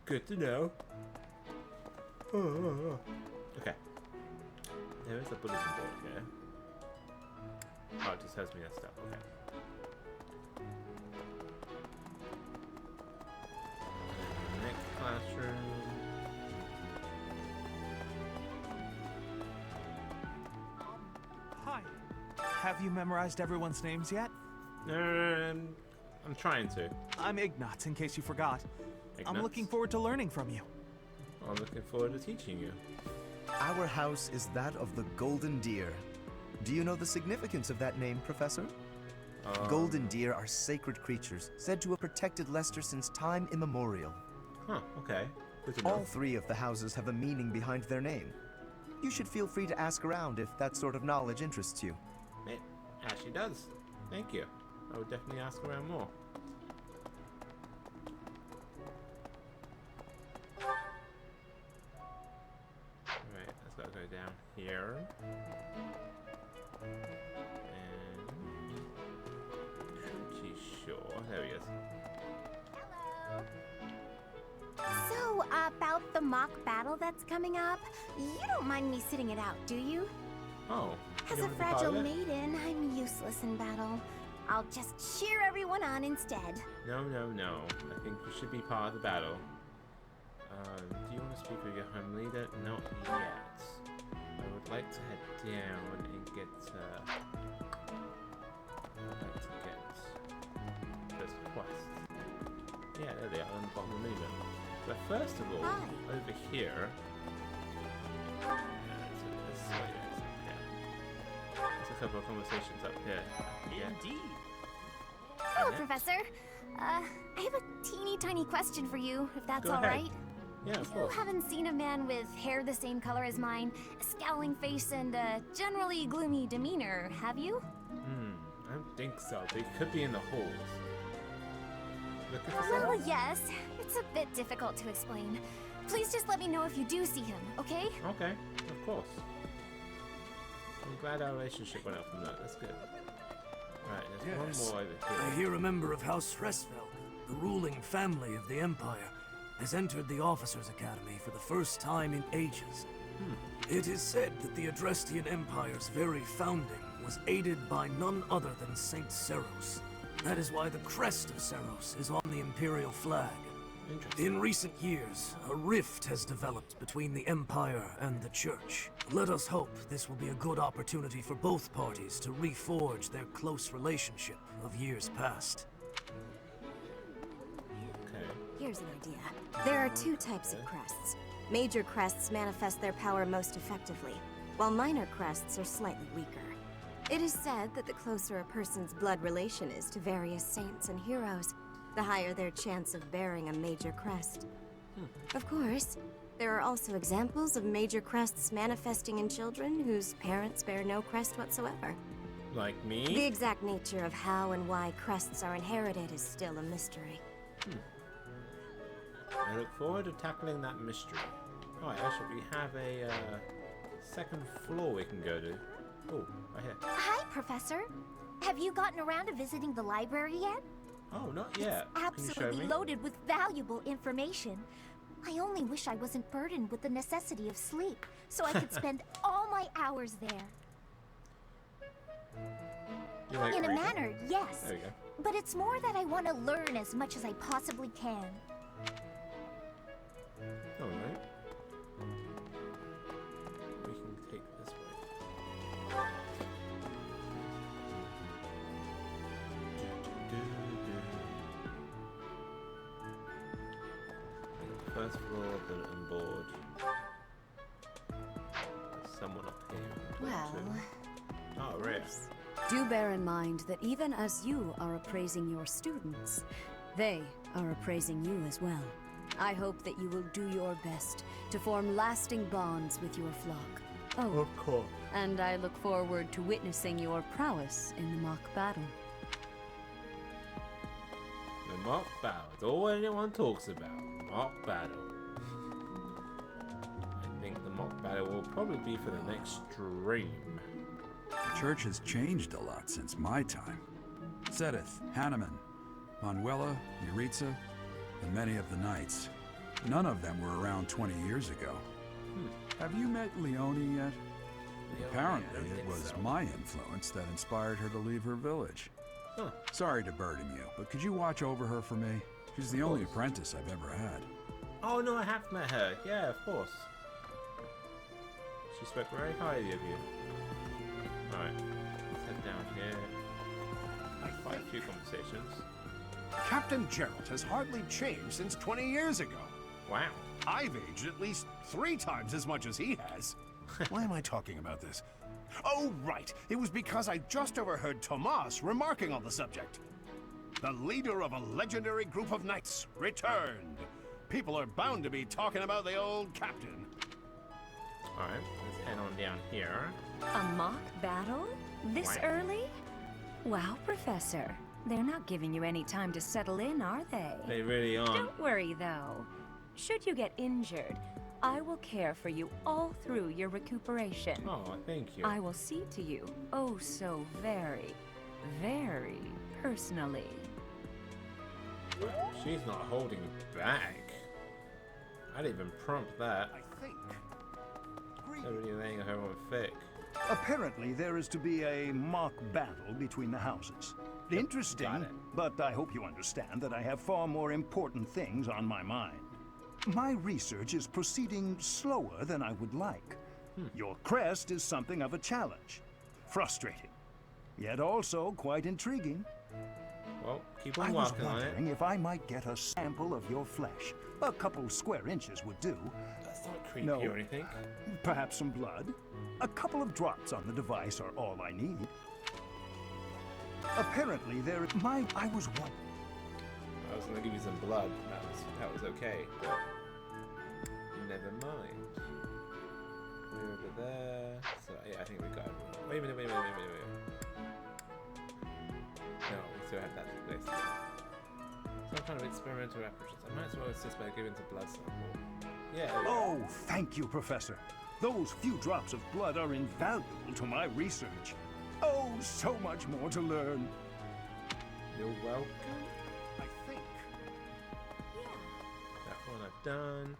Good to know. Okay. There is a bulletin board here. Oh, it just tells me that stuff. Okay. Next classroom. Hi. Have you memorized everyone's names yet? I'm trying to. I'm Ignat, in case you forgot. I'm Ignat? looking forward to learning from you. I'm looking forward to teaching you. Our house is that of the Golden Deer. Do you know the significance of that name, Professor? Golden deer are sacred creatures, said to have protected Leicester since time immemorial. Huh, okay. Good to know. All three of the houses have a meaning behind their name. You should feel free to ask around if that sort of knowledge interests you. It actually does. Thank you. I would definitely ask around more. Alright, let's gotta go down here. And pretty sure. There he is. So, about the mock battle that's coming up, you don't mind me sitting it out, do you? Oh. As you a want to be part fragile of it? maiden, I'm useless in battle. I'll just cheer everyone on instead. No. I think you should be part of the battle. Do you want to speak with your home leader? Not yet. I would like to head down and get, this quest. Yeah, there they are on the bottom of the menu. But first of all, over here. There's a couple of conversations up here. Indeed. Hello, Professor. I have a teeny tiny question for you, if that's all right. Yeah, of course. You haven't seen a man with hair the same color as mine, a scowling face, and a generally gloomy demeanor, have you? I don't think so. They could be in the halls. Looking for someone? Well, yes. It's a bit difficult to explain. Please just let me know if you do see him, okay? Okay, of course. I'm glad our relationship went up from that. That's good. Right, there's one more over here. I hear a member of House Restfelk, the ruling family of the Empire, has entered the Officers' Academy for the first time in ages. It is said that the Adrestian Empire's very founding was aided by none other than Saint Seros. That is why the crest of Seros is on the Imperial flag. In recent years, a rift has developed between the Empire and the Church. Let us hope this will be a good opportunity for both parties to reforge their close relationship of years past. Here's an idea. There are two types of crests. Major crests manifest their power most effectively, while minor crests are slightly weaker. It is said that the closer a person's blood relation is to various saints and heroes, the higher their chance of bearing a major crest. Of course, there are also examples of major crests manifesting in children whose parents bear no crest whatsoever. Like me? The exact nature of how and why crests are inherited is still a mystery. I look forward to tackling that mystery. Alright, actually, we have a second floor we can go to. Oh, right here. Hi, Professor. Have you gotten around to visiting the library yet? Oh, not yet. It's Can you show absolutely me? loaded with valuable information. I only wish I wasn't burdened with the necessity of sleep, so I could spend all my hours there. You like In a reading? manner, yes. There you go. But it's more that I want to learn as much as I possibly can. Alright. We can take this way. First floor, bulletin board. There's someone up here. Well, Oh, rare. do bear in mind that even as you are appraising your students, they are appraising you as well. I hope that you will do your best to form lasting bonds with your flock. Oh, of course. And I look forward to witnessing your prowess in the mock battle. The mock battle. It's all anyone talks about. Mock battle. I think the mock battle will probably be for the next stream. The church has changed a lot since my time. Sedith, Hanneman, Manuela, Yuritsa, and many of the knights. None of them were around 20 years ago. Have you met Leonie yet? Apparently, it was my influence that inspired her to leave her village. Sorry to burden you, but could you watch over her for me? She's the only apprentice I've ever had. Oh no, I have met her. Yeah, of course. She spoke very highly of you. Alright, let's head down here. Quite a few conversations. Captain Gerald has hardly changed since 20 years ago. Wow. I've aged at least 3 times as much as he has. Why am I talking about this? Oh, right. It was because I just overheard Tomas remarking on the subject. The leader of a legendary group of knights returned. People are bound to be talking about the old captain. Alright, let's head on down here. A mock battle? This Wow. early? Wow, Professor. They're not giving you any time to settle in, are they? They really aren't. Don't worry, though. Should you get injured, I will care for you all through your recuperation. Oh, thank you. I will see to you, oh so very, very personally. She's not holding back. I'd even prompt that. I think. They're really laying her on thick. Apparently, there is to be a mock battle between the houses. Interesting, but I hope you understand that I have far more important things on my mind. My research is proceeding slower than I would like. Your crest is something of a challenge. Frustrating, yet also quite intriguing. Well, keep I on was walking on it. wondering if I might get a sample of your flesh. A couple square inches would do. That's not creepy No. or anything. Perhaps some blood? A couple of drops on the device are all I need. Apparently there... I was wondering... I was gonna give you some blood. That was okay, but never mind. We're over there. So yeah, I think we got everyone. Wait a minute. No, we still have that list. Some kind of experimental apparatus. I might as well assist by giving a blood sample. Yeah. Oh, thank you, Professor. Those few drops of blood are invaluable to my research. Oh, so much more to learn. You're welcome. I think. That one I've done.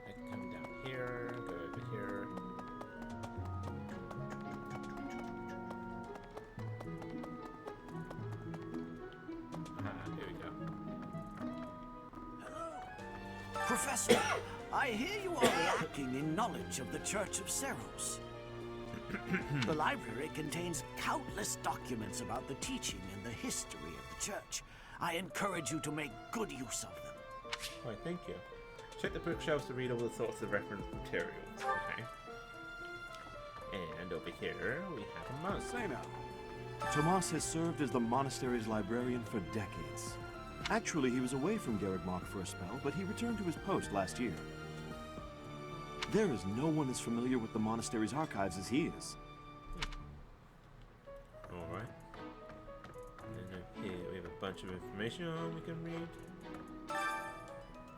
I can come down here, go over here. Here we go. Professor, I hear you are lacking in knowledge of the Church of Seros. The library contains countless documents about the teaching and the history of the Church. I encourage you to make good use of them. Why, thank you. Check the bookshelves to read all the sorts of reference materials. Okay. And over here, we have a monk. Say now. Tomas has served as the monastery's librarian for decades. Actually, he was away from Garreg Mach for a spell, but he returned to his post last year. There is no one as familiar with the monastery's archives as he is. Alright. And here we have a bunch of information we can read.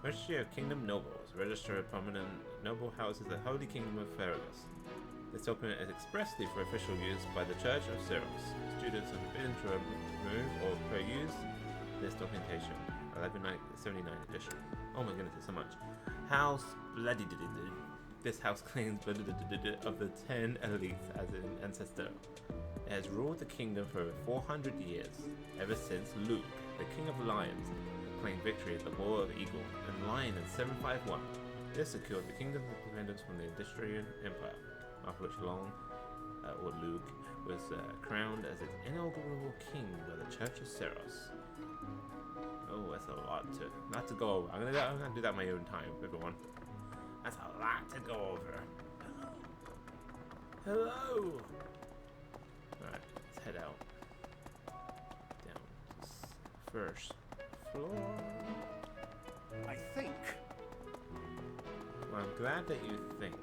Registry of Kingdom Nobles. Register of prominent noble houses of the Holy Kingdom of Fergus. This document is expressly for official use by the Church of Seros. Students are forbidden to remove or peruse this documentation. 1179 edition. Oh my goodness, there's so much. House bloody. This house claims of the 10 elites as an ancestor. It has ruled the kingdom for over 400 years, ever since Luke, the King of Lions, claimed victory at the War of Eagle and Lion in 751. This secured the kingdom's independence from the Industrian Empire, after which Luke was crowned as its inaugural king by the Church of Seros. Oh, that's a lot to go over. I'm gonna do that my own time, everyone. That's a lot to go over. Hello. Alright, let's head out. Down to the first floor. I think. Well, I'm glad that you think.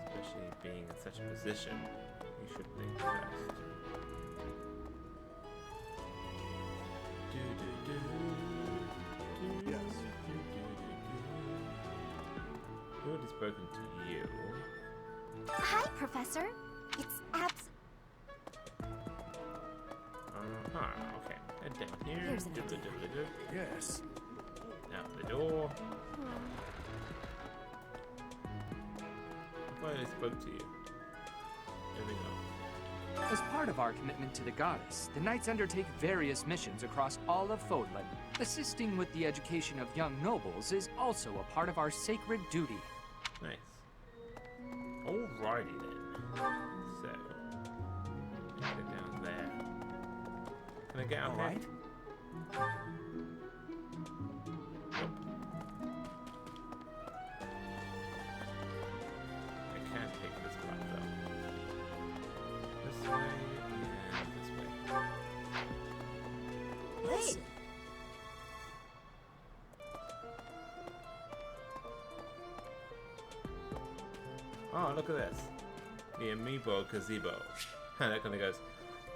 Especially being in such a position, you should think first. Yes. Who had spoken to you? Hi, Professor. It's Okay. Head down here. Here's an Yes. Out the door. Why I spoke to you? There we go. As part of our commitment to the goddess, the Knights undertake various missions across all of Fodlan. Assisting with the education of young nobles is also a part of our sacred duty. Nice. Alrighty then. So, get it down there. Can I get out here? Nope. I can't take this part though. This way and this way. Listen. Oh, look at this. The Amiibo Gazebo. That kind of goes,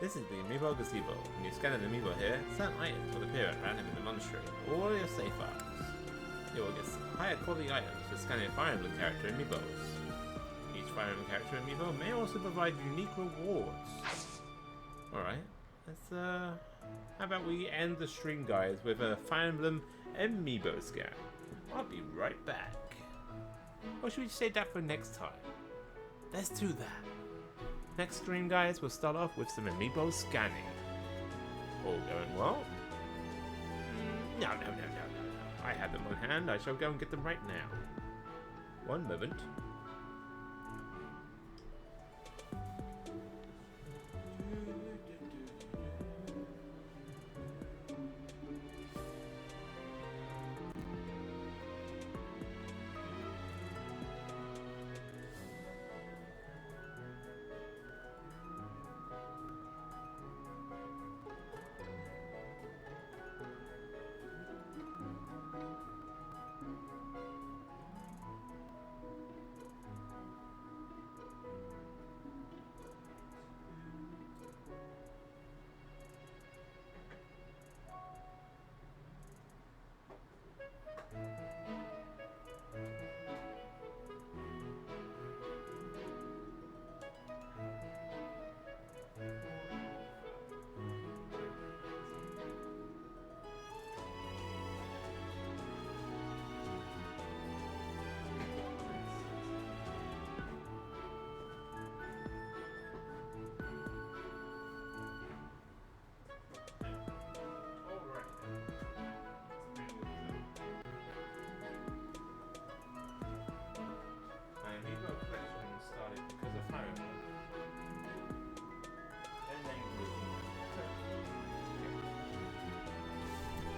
this is the Amiibo Gazebo. When you scan an Amiibo here, certain items will appear at random in the monastery, or your save files. You will get higher quality items for scanning Fire Emblem character Amiibos. Each Fire Emblem character Amiibo may also provide unique rewards. Alright, let's how about we end the stream, guys, with a Fire Emblem Amiibo scan. I'll be right back. Or should we save that for next time? Let's do that. Next stream, guys, we'll start off with some Amiibo scanning. All going well? No. I have them on hand. I shall go and get them right now. One moment.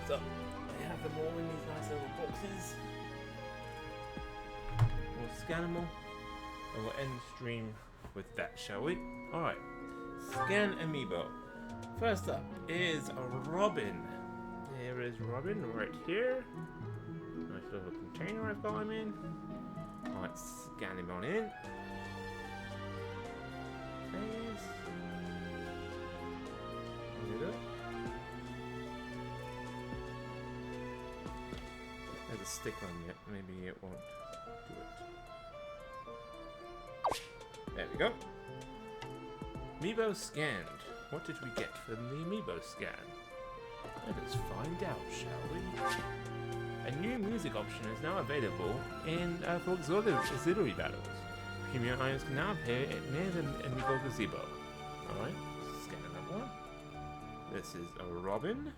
So I have them all in these nice little boxes. We'll scan them all, and we'll end the stream with that, shall we? Alright, scan amiibo. First up is Robin. There is Robin right here. Nice little container I've got him in. Alright, scan him on in. Please. Can you do it? There's a sticker on it. Maybe it won't do it. There we go. Amiibo scanned. What did we get from the Amiibo scan? Let us find out, shall we? A new music option is now available in for auxiliary battles. Premium items can now appear near the Amiibo gazebo. Alright, scan that one. This is a Robin.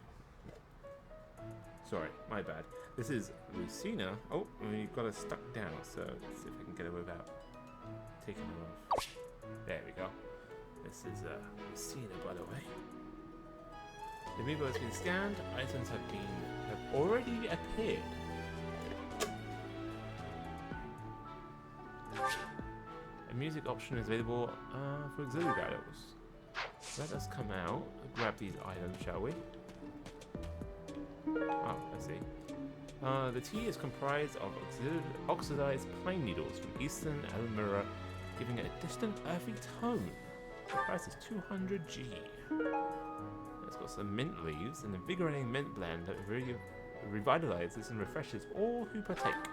Sorry, my bad. This is Lucina. Oh, we've got her stuck down, so let's see if I can get her without taking her off. There we go. This is Lucina, by the way. The amiibo has been scanned. Items have already appeared. A music option is available for auxiliary battles. Let us come out and grab these items, shall we? Oh, I see. The tea is comprised of oxidized pine needles from eastern Almira, giving it a distant earthy tone. The price is 200G. It's got some mint leaves, an invigorating mint blend that really revitalizes and refreshes all who partake.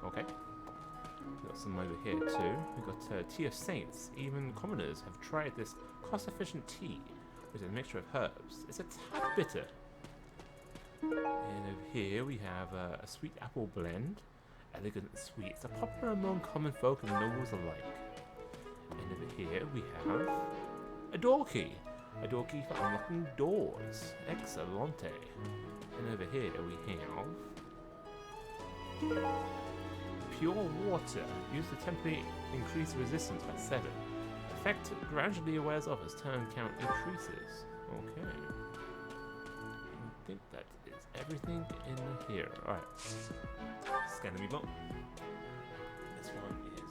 Okay. We've got some over here too. We've got Tea of Saints. Even commoners have tried this cost-efficient tea with a mixture of herbs. It's a tad bitter. And over here we have a sweet apple blend. Elegant and sweet. It's popular among common folk and nobles alike. And over here we have a door key. A door key for unlocking doors. Excellente. And over here we have pure water. Use to temporarily increase resistance by 7. Effect gradually wears off as turn count increases. Okay. I think that is everything in here. Alright. Scan me book. This one is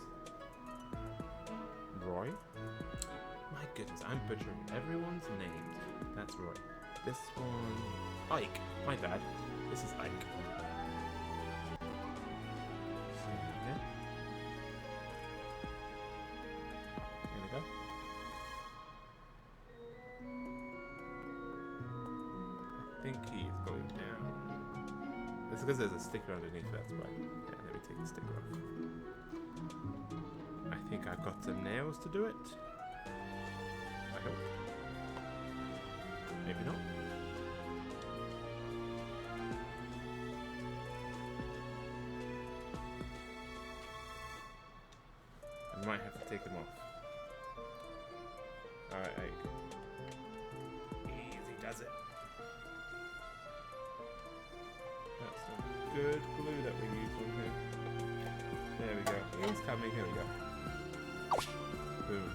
Roy. My goodness, I'm butchering everyone's names. That's Roy. This one... Ike. My bad. This is Ike. So, yeah. There we go. I think he's going down. It's because there's a sticker underneath, that's why. Yeah, let me take the sticker off. I think I've got some nails to do it. I hope. Maybe not. I might have to take them off. Alright, easy does it. That's some good glue that we use on here. There we go. It's coming, here we go. Boom.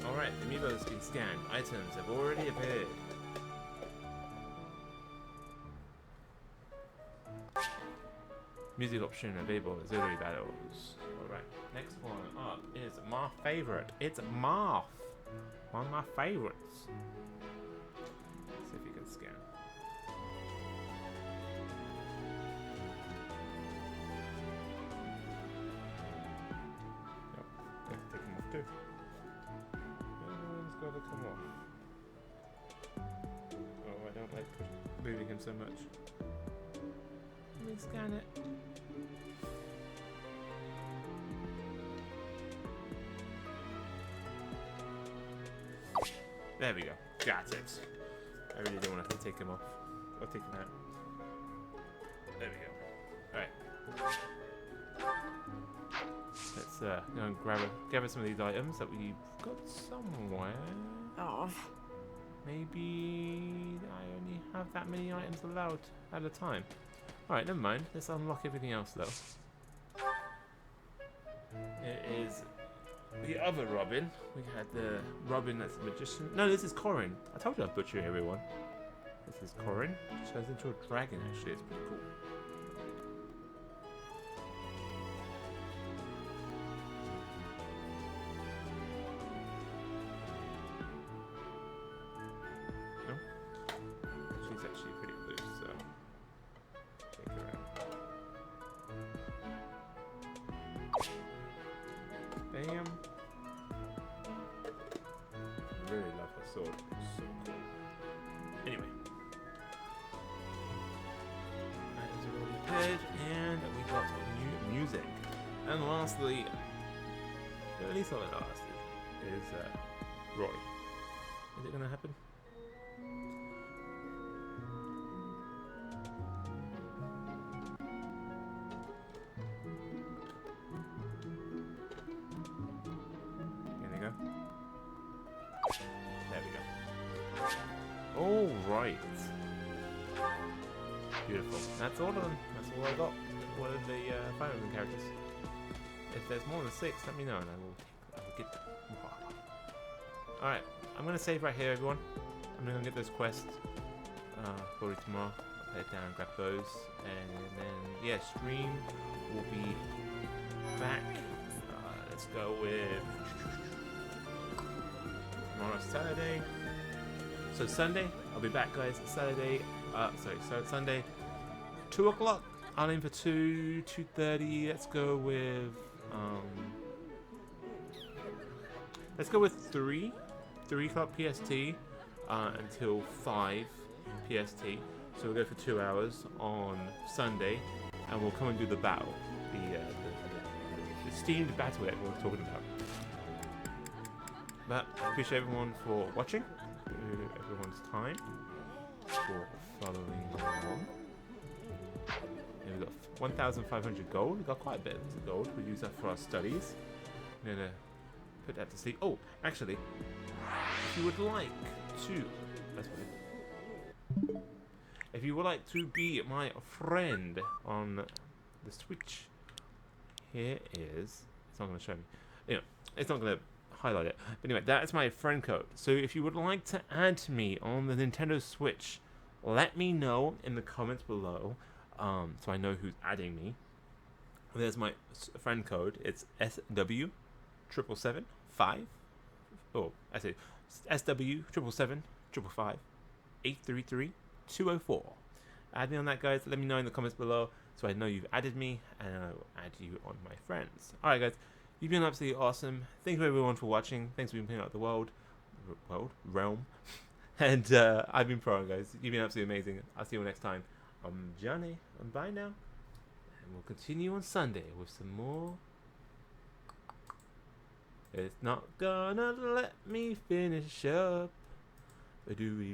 Alright, the amiibo has been scanned. Items have already appeared. Music option available in auxiliary battles. Alright, next one up is my favorite. It's Marth. One of my favorites. Let's see if you can scan. Nope, I have to take them off too. One's got to come off. Oh, I don't like moving him so much. Let me scan it. There we go. Got it. I really don't want to have to take him off. I'll take him out. There we go. Alright. Let's go and gather some of these items that we've got somewhere. Oh. Maybe I only have that many items allowed at a time. Alright, never mind. Let's unlock everything else though. It is the other Robin. We had the Robin that's a magician. No, this is Corin. I told you I'd butcher everyone. This is Corin. She turns into a dragon, actually. It's pretty cool. No? She's actually pretty blue, so take her out. Bam. Really love her sword. It's so cool. Anyway. That is a really good, and we got new music. And lastly, at least not the last, is Roy. Is it gonna happen? Here we go. There we go. All right. Beautiful. That's all of them. That's all I got. All of the Fire Emblem characters. If there's more than 6, let me know and I will get them. Alright, I'm going to save right here, everyone. I'm going to get those quests for tomorrow. I'll head down and grab those. And then, yeah, stream will be back. Let's go with tomorrow's Saturday. So Sunday, I'll be back, guys. Saturday, so Sunday, 2 o'clock. I'll aim for 2:30. Let's go with 3 o'clock PST until 5 PST. So we'll go for 2 hours on Sunday, and we'll come and do the battle, the steamed battle that we were talking about. But I appreciate everyone for watching, everyone's time, for following along. And we've got 1,500 gold. We've got quite a bit of gold. We'll use that for our studies. I'm gonna put that to sleep. Oh, actually, if you would like to, if you would like to be my friend on the Switch, here is. It's not gonna show me. You know, it's not gonna highlight it. But anyway, that's my friend code. So if you would like to add me on the Nintendo Switch, let me know in the comments below, so I know who's adding me. There's my friend code. It's SW777-5. Oh, I say SW777-555-833-204. Add me on that, guys. Let me know in the comments below, so I know you've added me, and I will add you on my friends. All right, guys. You've been absolutely awesome. Thank you everyone for watching. Thanks for being playing out the realm. And I've been Prowen, guys. You've been absolutely amazing. I'll see you next time. I'm Johnny. And bye now. And we'll continue on Sunday with some more. It's not gonna let me finish up. Do.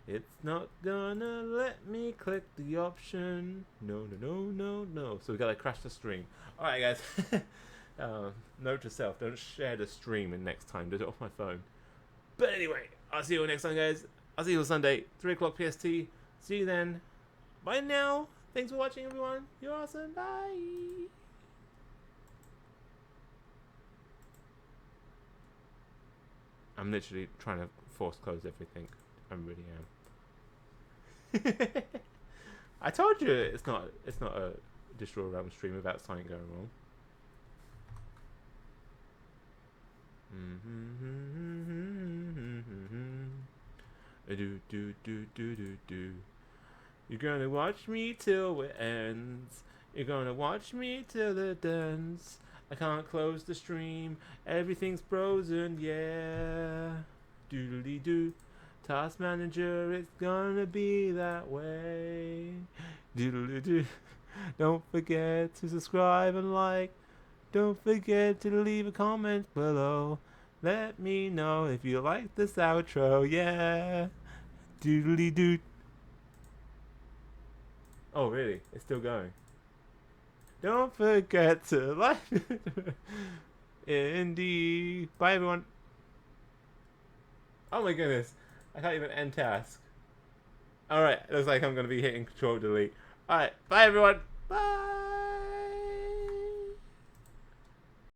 It's not gonna let me click the option. No. So we gotta crash the stream. Alright, guys. Note to self, don't share the stream and next time. Do it off my phone. But anyway, I'll see you next time, guys. I'll see you on Sunday, 3 o'clock PST. See you then. Bye now. Thanks for watching, everyone. You're awesome. Bye. I'm literally trying to force close everything. I really am. I told you it's not a Digital Realm stream without something going wrong. Do. You're gonna watch me till it ends. You're gonna watch me till it ends. I can't close the stream. Everything's frozen, yeah. Doodly doo. Task manager, it's gonna be that way. Doodly doo. Don't forget to subscribe and like. Don't forget to leave a comment below. Let me know if you like this outro, yeah. Doodly doo. Oh, really? It's still going. Don't forget to like. Indeed. Bye, everyone. Oh my goodness. I can't even end task. Alright, looks like I'm going to be hitting Control Delete. Alright, bye, everyone. Bye.